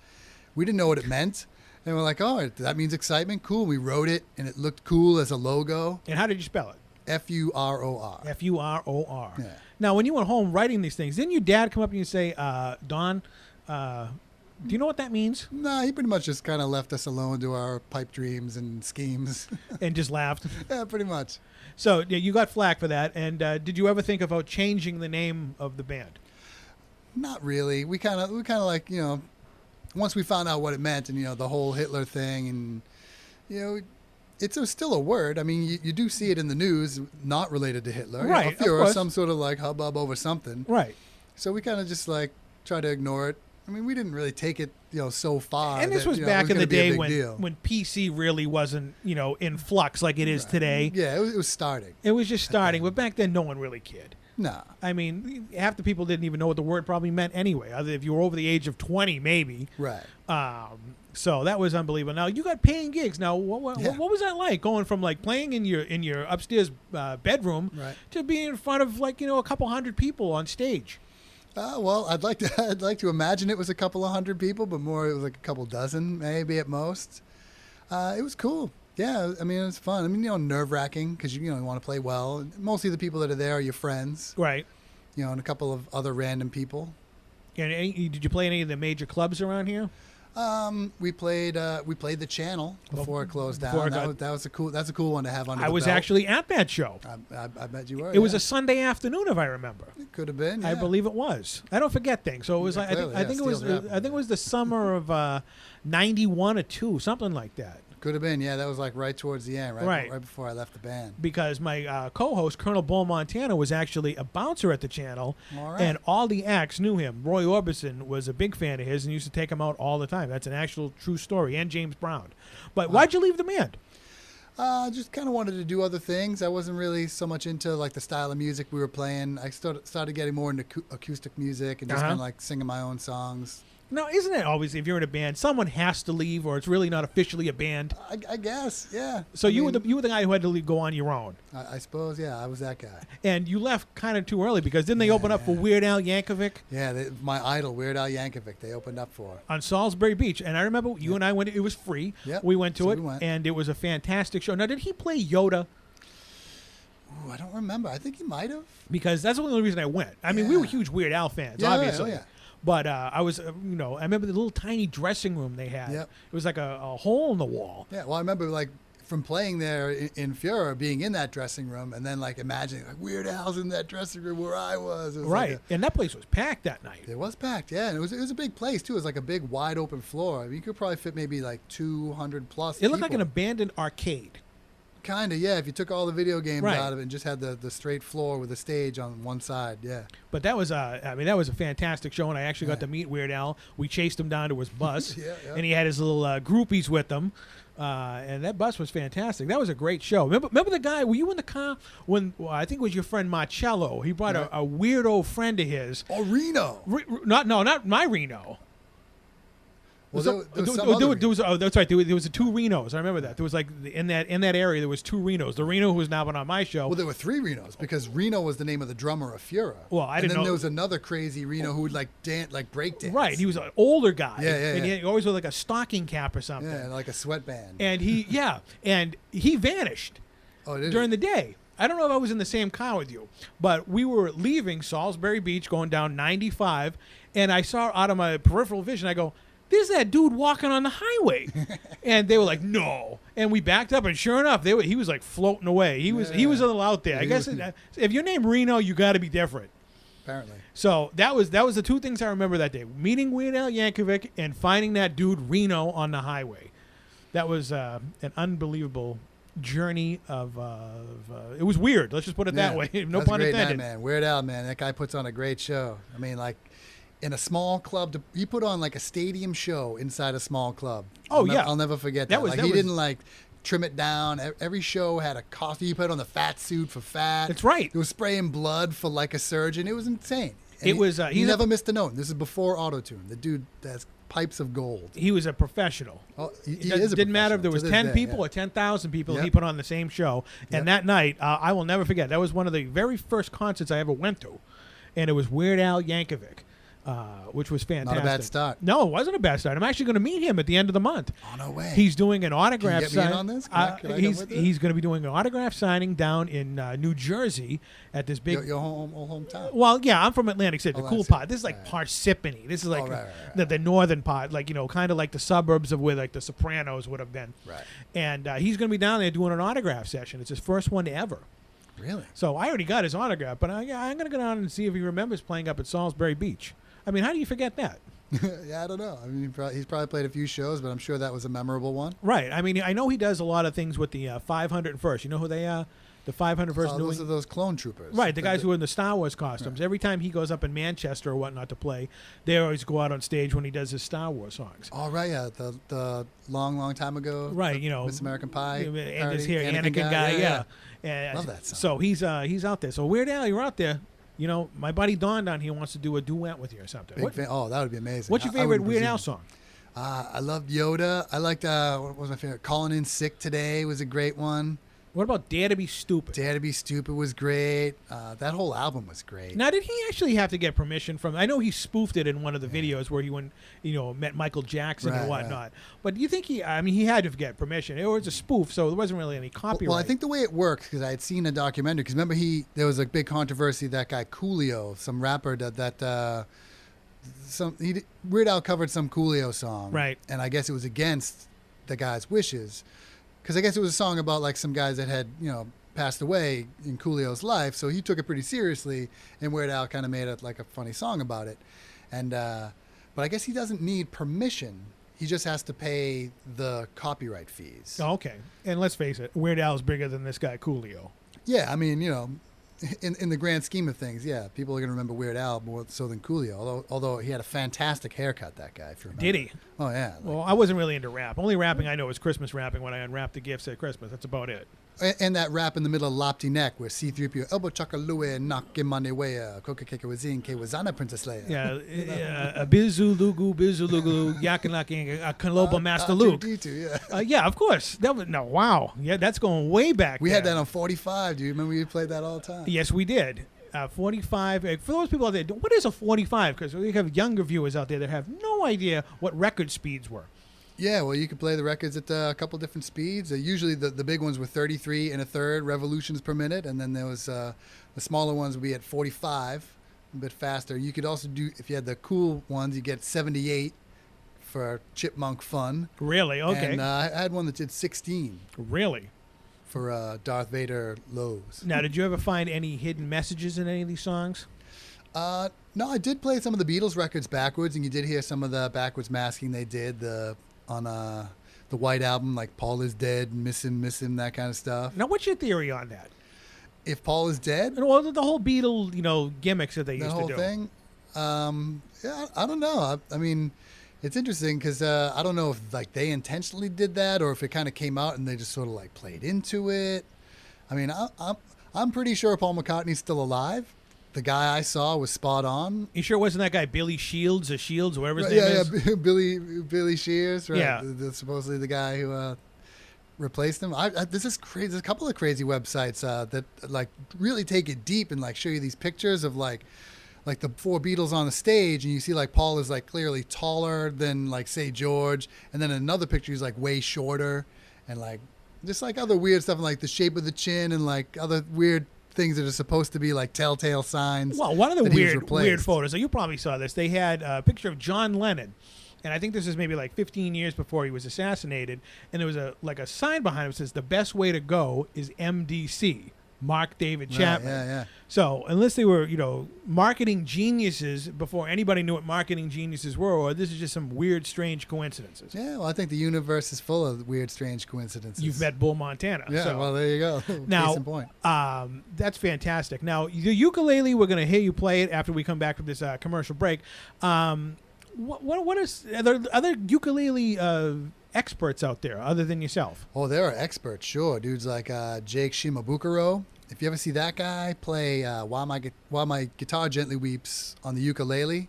We didn't know what it meant. And we're like, oh, that means excitement? Cool. We wrote it, and it looked cool as a logo. And how did you spell it? F-U-R-O-R. F-U-R-O-R. Yeah. Now, when you went home writing these things, didn't your dad come up and you say, Don, do you know what that means? Nah, he pretty much just kind of left us alone to our pipe dreams and schemes. And just laughed. Yeah, pretty much. So yeah, you got flack for that. And did you ever think about changing the name of the band? Not really. We kind of like, you know, once we found out what it meant, and you know, the whole Hitler thing, and you know, it's still a word. I mean, you do see it in the news, not related to Hitler, Right, You of know, or course. some sort of like hubbub over something. Right. So we kind of just like try to ignore it. I mean, we didn't really take it, you know, so far. And this that, was you know, it back in gonna the be a day big when deal. PC really wasn't, you know, in flux like it is today. Yeah, it was starting. It was just starting, but back then no one really cared. Nah. I mean, half the people didn't even know what the word probably meant anyway, other if you were over the age of 20 maybe. Right. So that was unbelievable. Now you got paying gigs. Now what was that like, going from like playing in your upstairs bedroom Right. to being in front of, like, you know, a couple hundred people on stage? Well, I'd like to imagine it was a couple of hundred people, but more it was like a couple dozen maybe at most. It was cool. Yeah, I mean, it was fun. I mean, you know, nerve-wracking because you want to play well. Mostly the people that are there are your friends, Right. you know, and a couple of other random people. And did you play any of the major clubs around here? We played the Channel before it closed down. Before it got- That's a cool one to have under I the was belt. actually at that show. I bet you were. It was yeah. a Sunday afternoon, if I remember. It could have been. I yeah. believe it was. I don't forget things. So it was Yeah, like clearly, I think it was Steel's happened. I think it was the summer of '91 or '92, something like that. Could have been. Yeah, that was like right towards the end, Right. right before I left the band. Because my co-host, Colonel Bull Montana, was actually a bouncer at the channel, All right. and all the acts knew him. Roy Orbison was a big fan of his and used to take him out all the time. That's an actual true story. And James Brown. But why'd you leave the band? Just kind of wanted to do other things. I wasn't really so much into like the style of music we were playing. I started getting more into acoustic music and just kind of like singing my own songs. Now, isn't it always, if you're in a band, someone has to leave, or it's really not officially a band? I guess, yeah. So I you mean, were the guy who had to leave, go on your own. I suppose, yeah, I was that guy. And you left kind of too early, because didn't they open up for Weird Al Yankovic Yeah, my idol, Weird Al Yankovic, they opened up for. on Salisbury Beach? And I remember you and I went. It was free. Yep. We went to So it, we went. and it was a fantastic show. Now, did he play Yoda? Ooh, I don't remember. I think he might have. Because that's the only reason I went. I mean, we were huge Weird Al fans, Yeah, obviously. oh, yeah. But I was, I remember the little tiny dressing room they had. Yep. It was like a hole in the wall. Yeah, well, I remember like from playing there in Führer, being in that dressing room, and then like imagining like Weird Al's in that dressing room where I was. It was Right. Like And that place was packed that night. it was packed, yeah, and it was a big place too. It was like a big wide open floor. I mean, you could probably fit maybe like 200 plus. It looked like an abandoned arcade. Kind of, yeah. If you took all the video games Right. out of it and just had the straight floor with a stage on one side, yeah. But that was that was a fantastic show, and I actually got to meet Weird Al. We chased him down to his bus, Yeah. and he had his little groupies with him. And that bus was fantastic. That was a great show. Remember the guy? Were you in the car when I think it was your friend Marcello? He brought a weirdo friend of his. Oh, Reno. Not my Reno. Well, there was some other Reno. That's right. There was two Renos. I remember that. There was like in that area there was two Renos. The Reno who was now on my show. Well, there were three Renos because Reno was the name of the drummer of Führer. Well, I didn't And then know- there was another crazy Reno who would like dance, like break dance. Right. He was an older guy. Yeah, And yeah. he always wore like a stocking cap or something. Yeah, like a sweatband. And he vanished Oh, did during he? the day. I don't know if I was in the same car with you, but we were leaving Salisbury Beach going down 95, and I saw out of my peripheral vision, I go, there's that dude walking on the highway. And they were like, no. And we backed up, and sure enough, he was like floating away. He was a little out there. I guess if you're named Reno, you got to be different. Apparently. So that was the two things I remember that day: meeting Weird Al Yankovic and finding that dude Reno on the highway. That was an unbelievable journey of it was weird. Let's just put it that way. No pun intended. Night, man. Weird Al, man. That guy puts on a great show. I mean, like in a small club, he put on like a stadium show inside a small club. I'll never forget that. He didn't like trim it down. Every show had a costume. He put on the fat suit for fat. That's right. He was spraying blood for like a surgeon. It was insane. And he he never missed a note. This is before auto-tune. The dude has pipes of gold. He was a professional. Oh, it didn't matter if there was 10 people or 10,000 people. He put on the same show. And that night, I will never forget. That was one of the very first concerts I ever went to, and it was Weird Al Yankovic. Which was fantastic. Not a bad start. No, it wasn't a bad start. I'm actually going to meet him at the end of the month. Oh, no way. He's doing an autograph signing. Can you get me in on this? He's going to be doing an autograph signing down in New Jersey at this big... Your hometown? Well, yeah, I'm from Atlantic City, the cool part. This is like Parsippany. This is like the northern part, like, kind of like the suburbs of where like the Sopranos would have been. Right. And he's going to be down there doing an autograph session. It's his first one ever. Really? So I already got his autograph, but I'm going to go down and see if he remembers playing up at Salisbury Beach. I mean, how do you forget that? Yeah, I don't know. I mean, he's probably played a few shows, but I'm sure that was a memorable one. Right. I mean, I know he does a lot of things with the 501st. You know who they are? The 501st. Those are those clone troopers. Right, the guys who are in the Star Wars costumes. Right. Every time he goes up in Manchester or whatnot to play, they always go out on stage when he does his Star Wars songs. Oh, right, yeah. The long time ago. Right, Miss American Pie. And this here Anakin guy, yeah. And love that song. So he's out there. So Weird Al, you're out there. My buddy Don down here wants to do a duet with you or something. Oh, that would be amazing. What's your favorite Weird Al song? I loved Yoda. I liked, what was my favorite? Calling In Sick Today was a great one. What about Dare to Be Stupid? Dare to Be Stupid was great. That whole album was great. Now, did he actually have to get permission from... I know he spoofed it in one of the videos where he went, met Michael Jackson and whatnot. Right. But do you think he had to get permission? It was a spoof, so there wasn't really any copyright. Well, I think the way it works, because I had seen a documentary, because remember there was a big controversy, that guy Coolio, some rapper Weird Al covered some Coolio song. Right. And I guess it was against the guy's wishes. Because I guess it was a song about like some guys that had, passed away in Coolio's life. So he took it pretty seriously, and Weird Al kind of made it like a funny song about it. And but I guess he doesn't need permission. He just has to pay the copyright fees. Oh, okay. And let's face it, Weird Al's bigger than this guy Coolio. Yeah, I mean, in the grand scheme of things, yeah, people are going to remember Weird Al more so than Coolio. Although he had a fantastic haircut, that guy, if you remember. Did he? Oh, yeah. Well, I wasn't really into rap. Only rapping I know is Christmas rapping when I unwrap the gifts at Christmas. That's about it. And that rap in the middle of Lopty Neck where C-3PO, Elbow Chaka Lue, Knock Him Money Way, Coca Keka Wazin, K Wazana Princess Leia. Yeah, Bizu Lugu, Yakanaking, Kaloba Master Luke. Yeah, of course. Wow. Yeah, that's going way back. We had that on 45. Do you remember we played that all the time? Yes, we did. 45. For those people out there, what is a 45? Because we have younger viewers out there that have no idea what record speeds were. Yeah, well, you could play the records at a couple different speeds. Usually the big ones were 33 1/3 revolutions per minute, and then there was the smaller ones would be at 45, a bit faster. You could also do, if you had the cool ones, you get 78 for chipmunk fun. Really? Okay. And I had one that did 16. Really? For Darth Vader lows. Now, did you ever find any hidden messages in any of these songs? No, I did play some of the Beatles records backwards, and you did hear some of the backwards masking they did on the White Album, like Paul is dead, miss him, that kind of stuff. Now, what's your theory on that? If Paul is dead? Well, the whole Beatle, gimmicks that they used to do. The whole thing? Yeah, I don't know. I mean, it's interesting because I don't know if like they intentionally did that or if it kind of came out and they just sort of like played into it. I mean, I'm pretty sure Paul McCartney's still alive. The guy I saw was spot on. You sure it wasn't that guy Billy Shields or Shields, whatever his name is? Yeah, Billy Shears, right? Yeah. Supposedly the guy who replaced him. This is crazy. There's a couple of crazy websites that like really take it deep and like show you these pictures of like the four Beatles on the stage, and you see like Paul is like clearly taller than like say George, and then another picture he's like way shorter, and like just like other weird stuff, like the shape of the chin and like other weird things that are supposed to be like telltale signs. Well, one of the weird photos, you probably saw this, they had a picture of John Lennon And I think this is maybe like 15 years before he was assassinated. And there was a sign behind him that says the best way to go is MDC, Mark David Chapman. Right, yeah. So unless they were, marketing geniuses before anybody knew what marketing geniuses were, or this is just some weird, strange coincidences. Yeah, well, I think the universe is full of weird, strange coincidences. You've met Bull Montana. Yeah, so. well, there you go. Now, Case in point. That's fantastic. Now, the ukulele, we're going to hear you play it after we come back from this commercial break. What is are there other ukulele experts out there other than yourself? Oh, there are experts, sure. Dudes like Jake Shimabukuro. If you ever see that guy play While My Guitar Gently Weeps on the ukulele,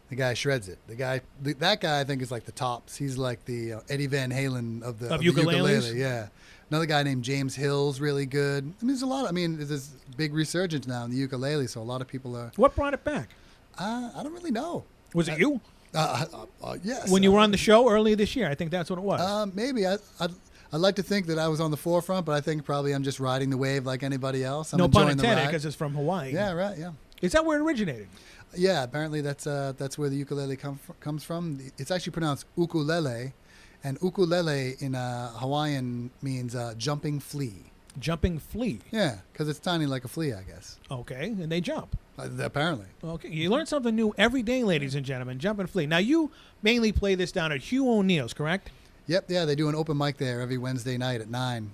the guy shreds it. That guy I think is like the tops. He's like the Eddie Van Halen of the ukulele. Yeah. Another guy named James Hill's really good. I mean, there's this big resurgence now in the ukulele, so a lot of people are. What brought it back? I don't really know. Was it you? Yes. When you were on the show earlier this year, I think that's what it was. Maybe. I'd like to think that I was on the forefront, but I think probably I'm just riding the wave like anybody else. I'm no pun enjoying the intended, ride. because it's from Hawaii. Yeah, right, yeah. Is that where it originated? Yeah, apparently that's where the ukulele comes from. It's actually pronounced ukulele, and ukulele in Hawaiian means jumping flea. Jumping flea. Yeah, because it's tiny like a flea, I guess. Okay, and they jump. Apparently. Okay, you learn something new every day, ladies and gentlemen. Jumping flea. Now, you mainly play this down at Hugh O'Neill's, correct? Yep, yeah, they do an open mic there every Wednesday night at 9.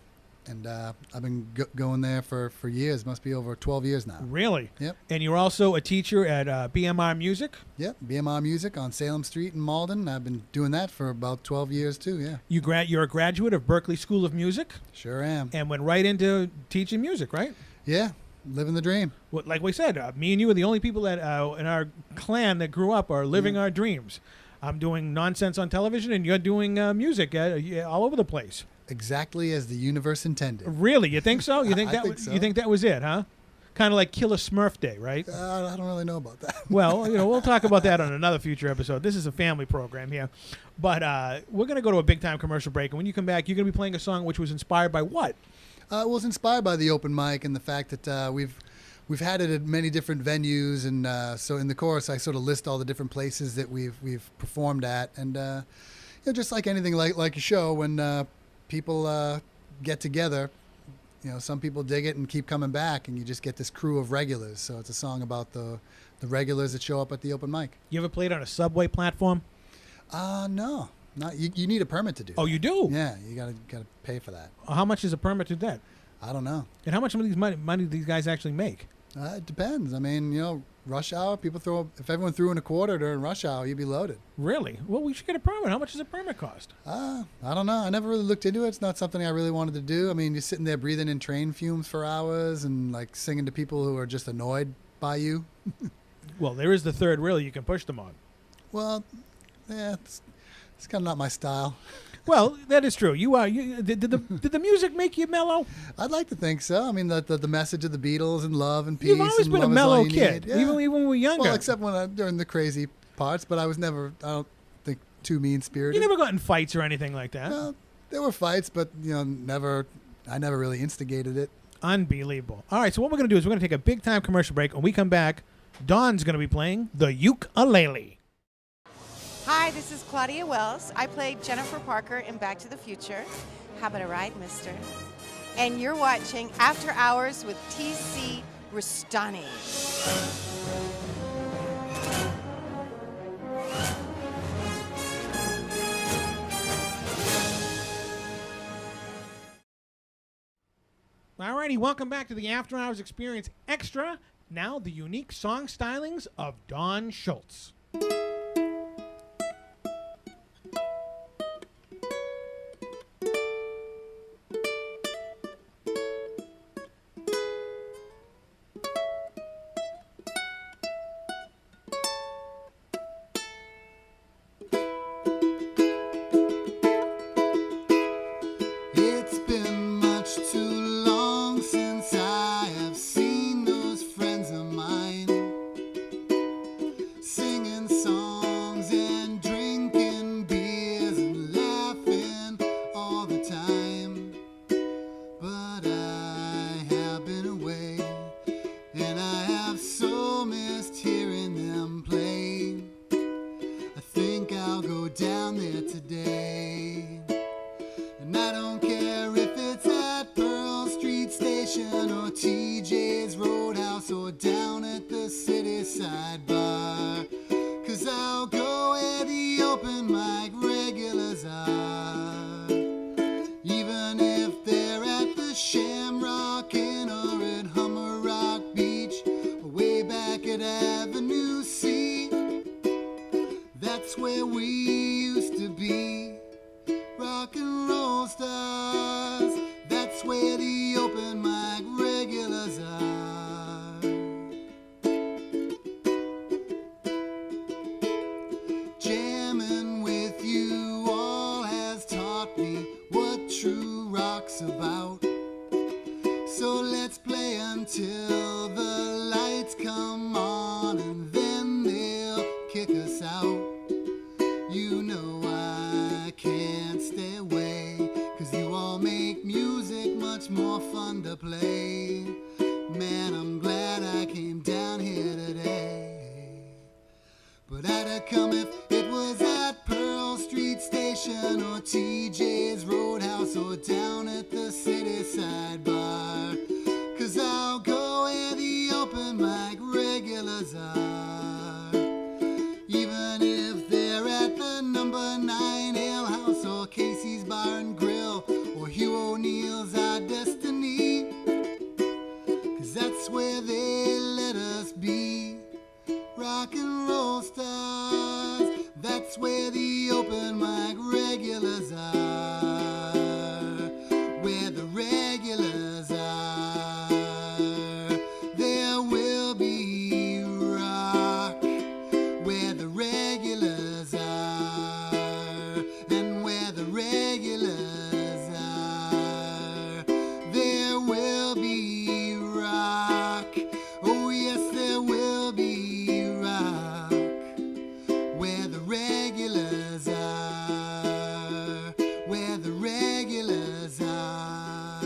And I've been going there for years. Must be over 12 years now. Really? Yep. And you're also a teacher at BMR Music? Yep, BMR Music on Salem Street in Malden. I've been doing that for about 12 years too, yeah. You're a graduate of Berklee School of Music? Sure am. And went right into teaching music, right? Yeah, living the dream. Well, like we said, me and you are the only people that in our clan that grew up are living our dreams. I'm doing nonsense on television, and you're doing music all over the place. Exactly as the universe intended. Really? You think so? You think I that? think so. You think that was it, huh? Kind of like Killer Smurf Day, right? I don't really know about that. Well, we'll talk about that on another future episode. This is a family program here. But we're going to go to a big-time commercial break, and when you come back, you're going to be playing a song which was inspired by what? It was inspired by the open mic and the fact that we've had it at many different venues, and so in the chorus I sort of list all the different places that we've performed at, and just like anything like a show, when people get together, some people dig it and keep coming back, and you just get this crew of regulars. So it's a song about the regulars that show up at the open mic. You ever played on a subway platform? No, not you need a permit to do. Oh, that. you do? Yeah, you gotta pay for that. How much is a permit to that? I don't know. And how much money do these guys actually make? It depends. I mean, rush hour, if everyone threw in a quarter during rush hour, you'd be loaded. Really? Well, we should get a permit. How much does a permit cost? I don't know. I never really looked into it. It's not something I really wanted to do. I mean, you're sitting there breathing in train fumes for hours and like singing to people who are just annoyed by you. Well, there is the third rail you can push them on. Well, yeah, it's kind of not my style. Well, that is true. Did the music make you mellow? I'd like to think so. I mean, the message of the Beatles and love and peace. You've always and been a love is all mellow you kid, need. Yeah. even when we were younger. Well, except during the crazy parts, but I was never, I don't think, too mean-spirited. You never got in fights or anything like that? Well, there were fights, but, I never really instigated it. Unbelievable. All right, so what we're going to do is we're going to take a big-time commercial break. When we come back, Don's going to be playing the ukulele. Hi, this is Claudia Wells. I played Jennifer Parker in Back to the Future. How about a ride, mister? And you're watching After Hours with T.C. Restani. All righty, welcome back to the After Hours Experience Extra. Now, the unique song stylings of Don Schulze. Singing down there today. And I don't care if it's at Pearl Street Station or TJ's Roadhouse or down at the City Side Bar. 'Cause I'll go where the open mic regulars are. Even if they're at the Shamrock Inn or at Hummerock Beach or way back at Avenue C. That's where we used to be. Rock and roll stars. That's where the open mic regulars are. Jamming with you all has taught me what true rock's about. So let's play until the lights come on and then they'll kick us out. You know I can't stay away, 'cause you all make music much more fun to play. Man, I'm glad I came down here today. But I'd have come if it was at Pearl Street Station or TJ's Roadhouse or down at the City Side Bar. 'Cause I'll go where the open mic regulars are. Even if they're at the number 9 Ale House or Casey's Bar and Grill or Hugh O'Neill's Our Destiny. 'Cause that's where they let us be. Rock and roll stars. That's where the open mic regulars are. Where the regulars are, there will be rock. Where the regulars are, and where the regulars are, there will be rock. Oh yes, there will be rock. Where the regulars are, where the regulars are,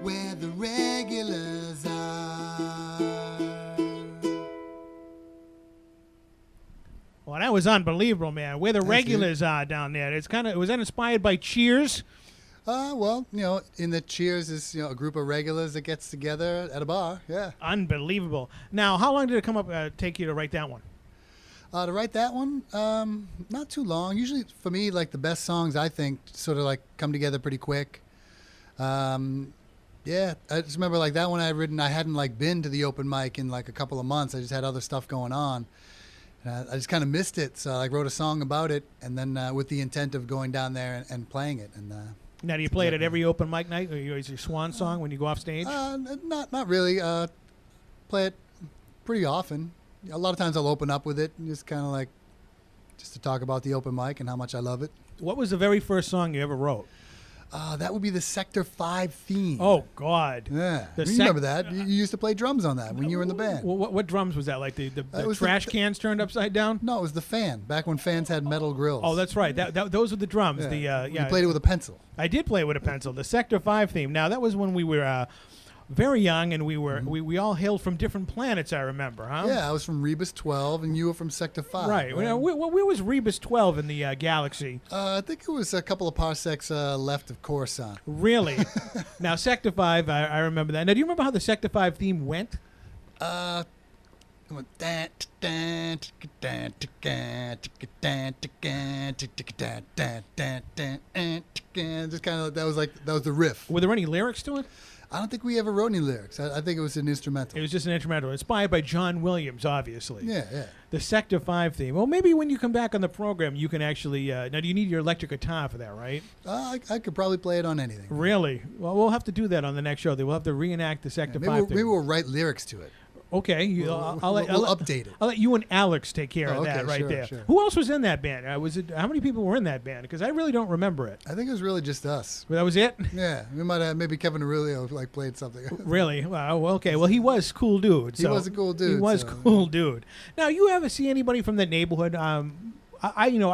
where the regulars are. Well, that was unbelievable, man. Where the Thank regulars are down there. It's kind of, was that inspired by Cheers? Well, you know, in the Cheers is, you know, a group of regulars that gets together at a bar. Yeah. Unbelievable. Now, how long did it come up take you to write that one? To write that one, not too long. Usually, for me, like the best songs, I think, sort of like come together pretty quick. Yeah, I just remember like that one I had written. I hadn't like been to the open mic in like a couple of months. I just had other stuff going on. I just kind of missed it, so I like, wrote a song about it, and then with the intent of going down there and playing it. And Now, do you play it at every open mic night? Or is it your swan song when you go off stage? not really. Play it pretty often. A lot of times I'll open up with it, and just kind of like just to talk about the open mic and how much I love it. What was the very first song you ever wrote? That would be the Sector 5 theme. Oh, God. Yeah, The you remember that? You used to play drums on that when you were in the band. Well, what drums was that? Like the was trash cans turned upside down? No, it was the fan. Back when fans had metal grills. Oh, that's right. Those were the drums. Yeah. Yeah. You played it with a pencil. I did play it with a pencil. The Sector 5 theme. Now, that was when we were very young, and we all hailed from different planets, I remember, huh? Yeah, I was from Rebus 12, and you were from Sector 5. Right. Where was Rebus 12 in the galaxy? I think it was a couple of parsecs left of Coruscant. Really? Now, Sector 5, I remember that. Now, do you remember how the Sector 5 theme went? It went just kind of that was the riff. Were there any lyrics to it? I don't think we ever wrote any lyrics. I think it was an instrumental. It was just an instrumental. Inspired by John Williams, obviously. Yeah. The Sector 5 theme. Well, maybe when you come back on the program, you can actually... now, do you need your electric guitar for that, right? I could probably play it on anything. Really? Well, we'll have to do that on the next show. We'll have to reenact the Sector 5 theme. Maybe we'll write lyrics to it. Okay. We'll update it. I'll let you and Alex take care of that right there. Sure. Who else was in that band? How many people were in that band? Because I really don't remember it. I think it was really just us. That was it? Yeah. We might have maybe Kevin Aurelio played something. Really? Well, okay. Well, he was cool dude. He was a cool dude. He was cool dude. Now, you ever see anybody from the neighborhood? I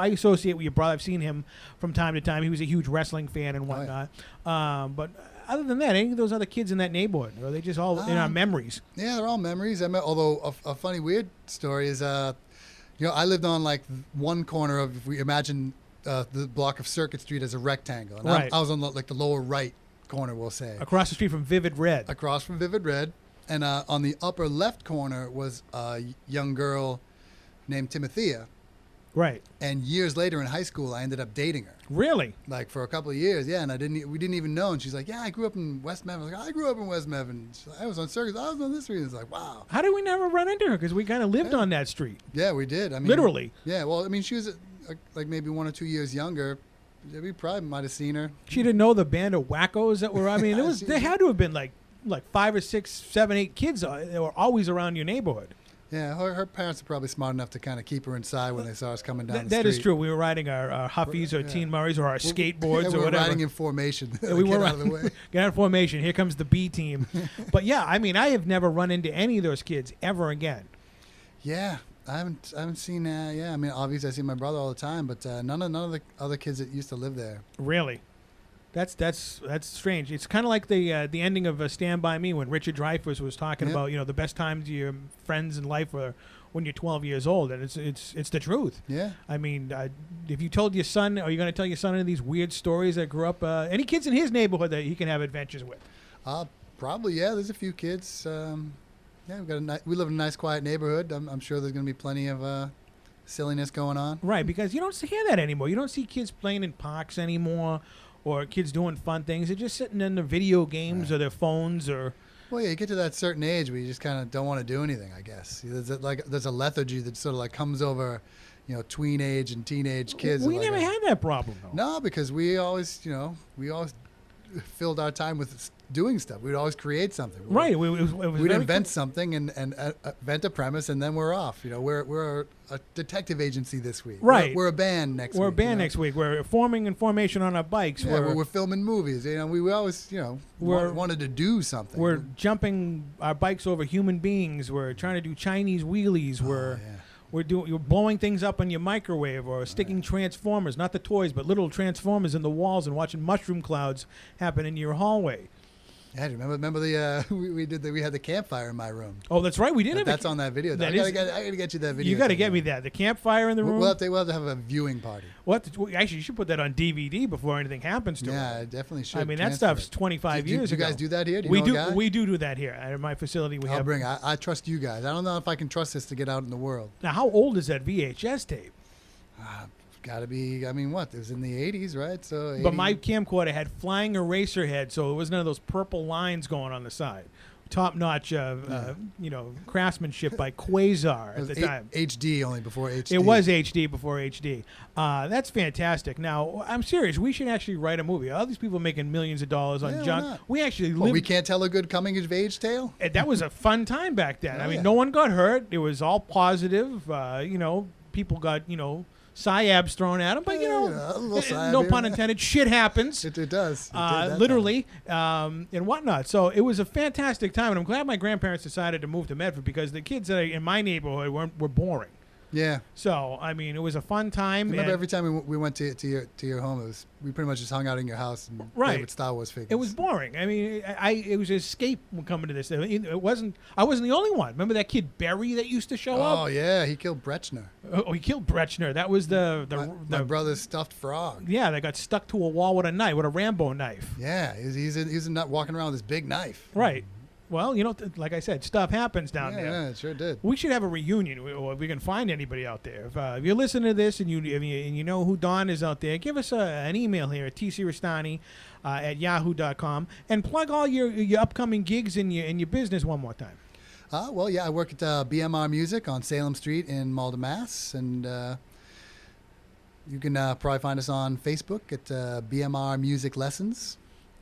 associate with your brother. I've seen him from time to time. He was a huge wrestling fan and whatnot. Oh, yeah. But other than that, any of those other kids in that neighborhood, or are they just all in our memories? Yeah, they're all memories. Although a funny, weird story is, You know, I lived on like one corner of, if we imagine the block of Circuit Street as a rectangle. And Right. I was on like the lower right corner, we'll say. Across the street from Vivid Red. Across from Vivid Red. And on the upper left corner was a young girl named Timothea. Right. And years later in high school, I ended up dating her. Really? Like for a couple of years, yeah. And we didn't even know. And she's like, yeah, I grew up in West Memphis. I was like, I grew up in West Memphis. She's like, I was on Circus. I was on this street. It's like, wow. How did we never run into her? Because we kind of lived on that street. Yeah, we did. I mean, Literally. Yeah. Well, I mean, she was like maybe 1 or 2 years younger. We probably might have seen her. She didn't know the band of wackos that were. I mean, there had to have been like 5 or 6, 7, 8 kids that were always around your neighborhood. Yeah, her parents were probably smart enough to kind of keep her inside when they saw us coming down the street. That is true. We were riding our Huffies or Teen Murrays or our skateboards we or were whatever. riding in formation. We Get were out of the way. Get out of formation. Here comes the B team. But yeah, I mean, I have never run into any of those kids ever again. Yeah, I haven't seen. Yeah, I mean, obviously I see my brother all the time, but none of the other kids that used to live there. Really? That's strange. It's kind of like the ending of Stand By Me when Richard Dreyfuss was talking about the best times your friends in life were when you're 12 years old, and it's the truth. Yeah. I mean, if you told your son, are you going to tell your son any of these weird stories that grew up? Any kids in his neighborhood that he can have adventures with? Probably, yeah. There's a few kids. Yeah, we live in a nice, quiet neighborhood. I'm sure there's going to be plenty of silliness going on. Right, because you don't hear that anymore. You don't see kids playing in parks anymore, or kids doing fun things. They're just sitting in their video games or their phones or. Well, yeah, you get to that certain age where you just kind of don't want to do anything, I guess. There's a lethargy that sort of like comes over, tween-age and teenage kids. We never had that problem, though. No, because we always filled our time with doing stuff. We'd always create something. Right. We'd invent something and invent a premise, and then we're off. We're a detective agency this week. Right. We're a band next week. We're a band next week. We're forming in formation on our bikes. Yeah, we're filming movies. We always, wanted to do something. We're jumping our bikes over human beings. We're trying to do Chinese wheelies. You're blowing things up on your microwave or sticking transformers, not the toys, but little transformers in the walls and watching mushroom clouds happen in your hallway. Yeah, remember we had the campfire in my room. Oh, that's right. We did have that's on that video. I gotta get you that video. You got to get me that. The campfire in the room. We'll have to have a viewing party. Actually, you should put that on DVD before anything happens to it. Yeah, I definitely should. I mean, that stuff's 25 years ago. Do you guys do that here? We do that here at my facility. I trust you guys. I don't know if I can trust this to get out in the world. Now, how old is that VHS tape? Got to be, I mean, what? It was in the 80s, right? So. 80. But my camcorder had flying eraser head, so it was none of those purple lines going on the side. Top-notch, craftsmanship by Quasar at the time. HD only before HD. It was HD before HD. That's fantastic. Now, I'm serious. We should actually write a movie. All these people making millions of dollars on junk. We actually lived. We can't tell a good coming-of-age tale? That was a fun time back then. I mean, yeah. no one got hurt. It was all positive. People got, Psyabs thrown at them, but no pun intended. Shit happens. It does. Literally, and whatnot. So it was a fantastic time, and I'm glad my grandparents decided to move to Medford because the kids that in my neighborhood were boring. Yeah. So I mean, it was a fun time. I remember every time we went to your home, we pretty much just hung out in your house and played with Star Wars figures. It was boring. I mean, it was an escape coming to this. It wasn't. I wasn't the only one. Remember that kid Barry that used to show up? Oh yeah, he killed Brechner. Oh, he killed Brechner. That was my brother's stuffed frog. Yeah, they got stuck to a wall with a Rambo knife. Yeah, he's not walking around with this big knife. Right. Well, like I said, stuff happens down there. Yeah, it sure did. We should have a reunion. We can find anybody out there. If you're listening to this and you know who Don is out there, give us an email here at tcrestani @yahoo.com and plug all your upcoming gigs in your business one more time. Well, yeah, I work at BMR Music on Salem Street in Malden, Mass. And you can probably find us on Facebook at BMR Music Lessons.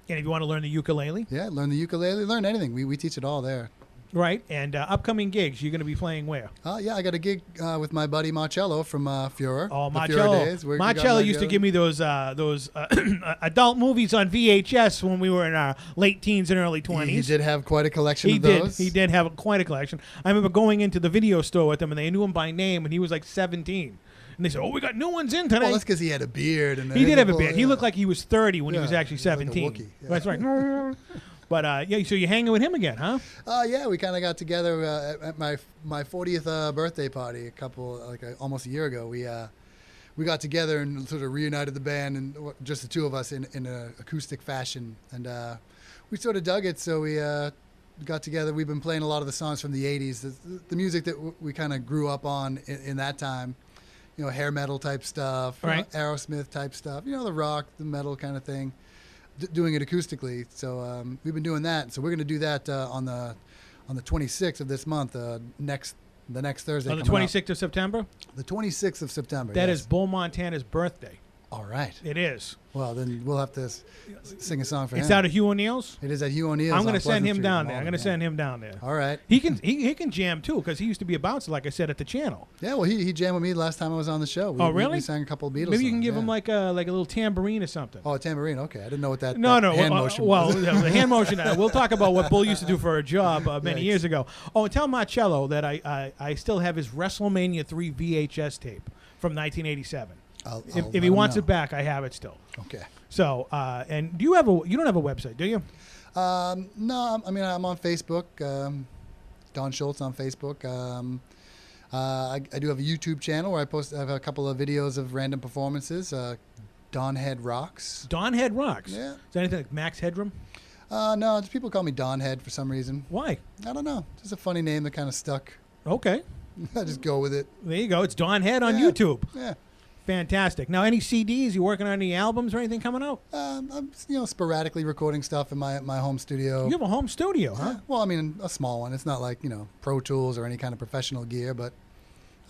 And if you want to learn the ukulele? Yeah, learn the ukulele, learn anything. We teach it all there. Right, and upcoming gigs, you're going to to where? Yeah, I got a gig with my buddy Marcello from Fuhrer. Oh, Marcello. Marcello used to give me those adult movies on VHS when we were in our late teens and early 20s. He did have quite a collection of those. He did have quite a collection. I remember going into the video store with him, and they knew him by name, and he was like 17. And they said, we got new ones in today. Well, that's because he had a beard. He did have a beard. He looked like he was 30 when he was actually 17. Like a Wookiee. Yeah. That's right. But yeah, so you're hanging with him again, huh? Yeah, we kind of got together at my 40th birthday party almost a year ago. We got together and sort of reunited the band, and just the two of us in an acoustic fashion, and we sort of dug it. So we got together. We've been playing a lot of the songs from the '80s, the music that we kind of grew up on in that time. You know, hair metal type stuff, right? Aerosmith type stuff. You know, the rock, the metal kind of thing. Doing it acoustically. So we've been doing that. So we're going to do that on the 26th of this month, the next Thursday. On the 26th of September? The 26th of September. That yes. is Bull Montana's birthday. All right. It is. Well, then we'll have to sing a song for him. It's out of Hugh O'Neill's? It is at Hugh O'Neill's. I'm going to send him down there. I'm going to send him down there. All right. He can jam too, because he used to be a bouncer, like I said, at the channel. Yeah, well, he jammed with me last time I was on the show. Oh, really? We sang a couple of Beatles Maybe you can songs, give him like a little tambourine or something. Oh, a tambourine. Okay, I didn't know what that. No. Hand motion well, was. the hand motion. We'll talk about what Bull used to do for a job many years ago. Oh, and tell Marcello that I still have his WrestleMania 3 VHS tape from 1987. If he wants it back, I have it still. Okay. So, and you don't have a website, do you? No, I mean, I'm on Facebook. Don Schulze on Facebook. I do have a YouTube channel where I have a couple of videos of random performances. Don Head Rocks. Don Head Rocks? Yeah. Is that anything like Max Headroom? No, people call me Don Head for some reason. Why? I don't know. Just a funny name that kind of stuck. Okay. I just go with it. There you go. It's Don Head on YouTube. Yeah. Fantastic. Now, any CDs? You working on any albums or anything coming out? I'm sporadically recording stuff in my home studio. You have a home studio, huh? Yeah. Well, I mean, a small one. It's not like Pro Tools or any kind of professional gear, but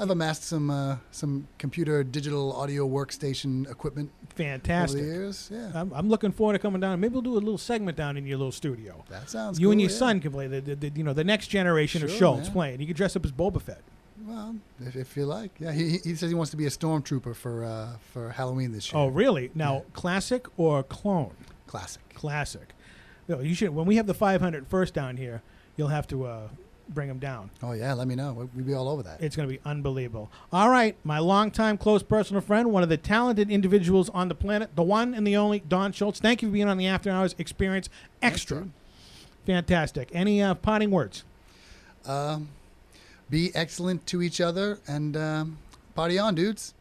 I've amassed some computer digital audio workstation equipment. Fantastic. Over the years. Yeah. I'm looking forward to coming down. Maybe we'll do a little segment down in your little studio. That sounds. You cool, and your yeah. son can play the next generation of Sure, Schultz man. playing. You can dress up as Boba Fett. Well, if you like, yeah. He says he wants to be a stormtrooper for Halloween this year. Oh, really? Now, classic or clone? Classic. Classic. You should. When we have the 501st down here, you'll have to bring him down. Oh yeah, let me know. We'll be all over that. It's going to be unbelievable. All right, my longtime close personal friend, one of the talented individuals on the planet, the one and the only Don Schulze. Thank you for being on the After Hours Experience Extra. Fantastic. Any parting words? Be excellent to each other and party on, dudes.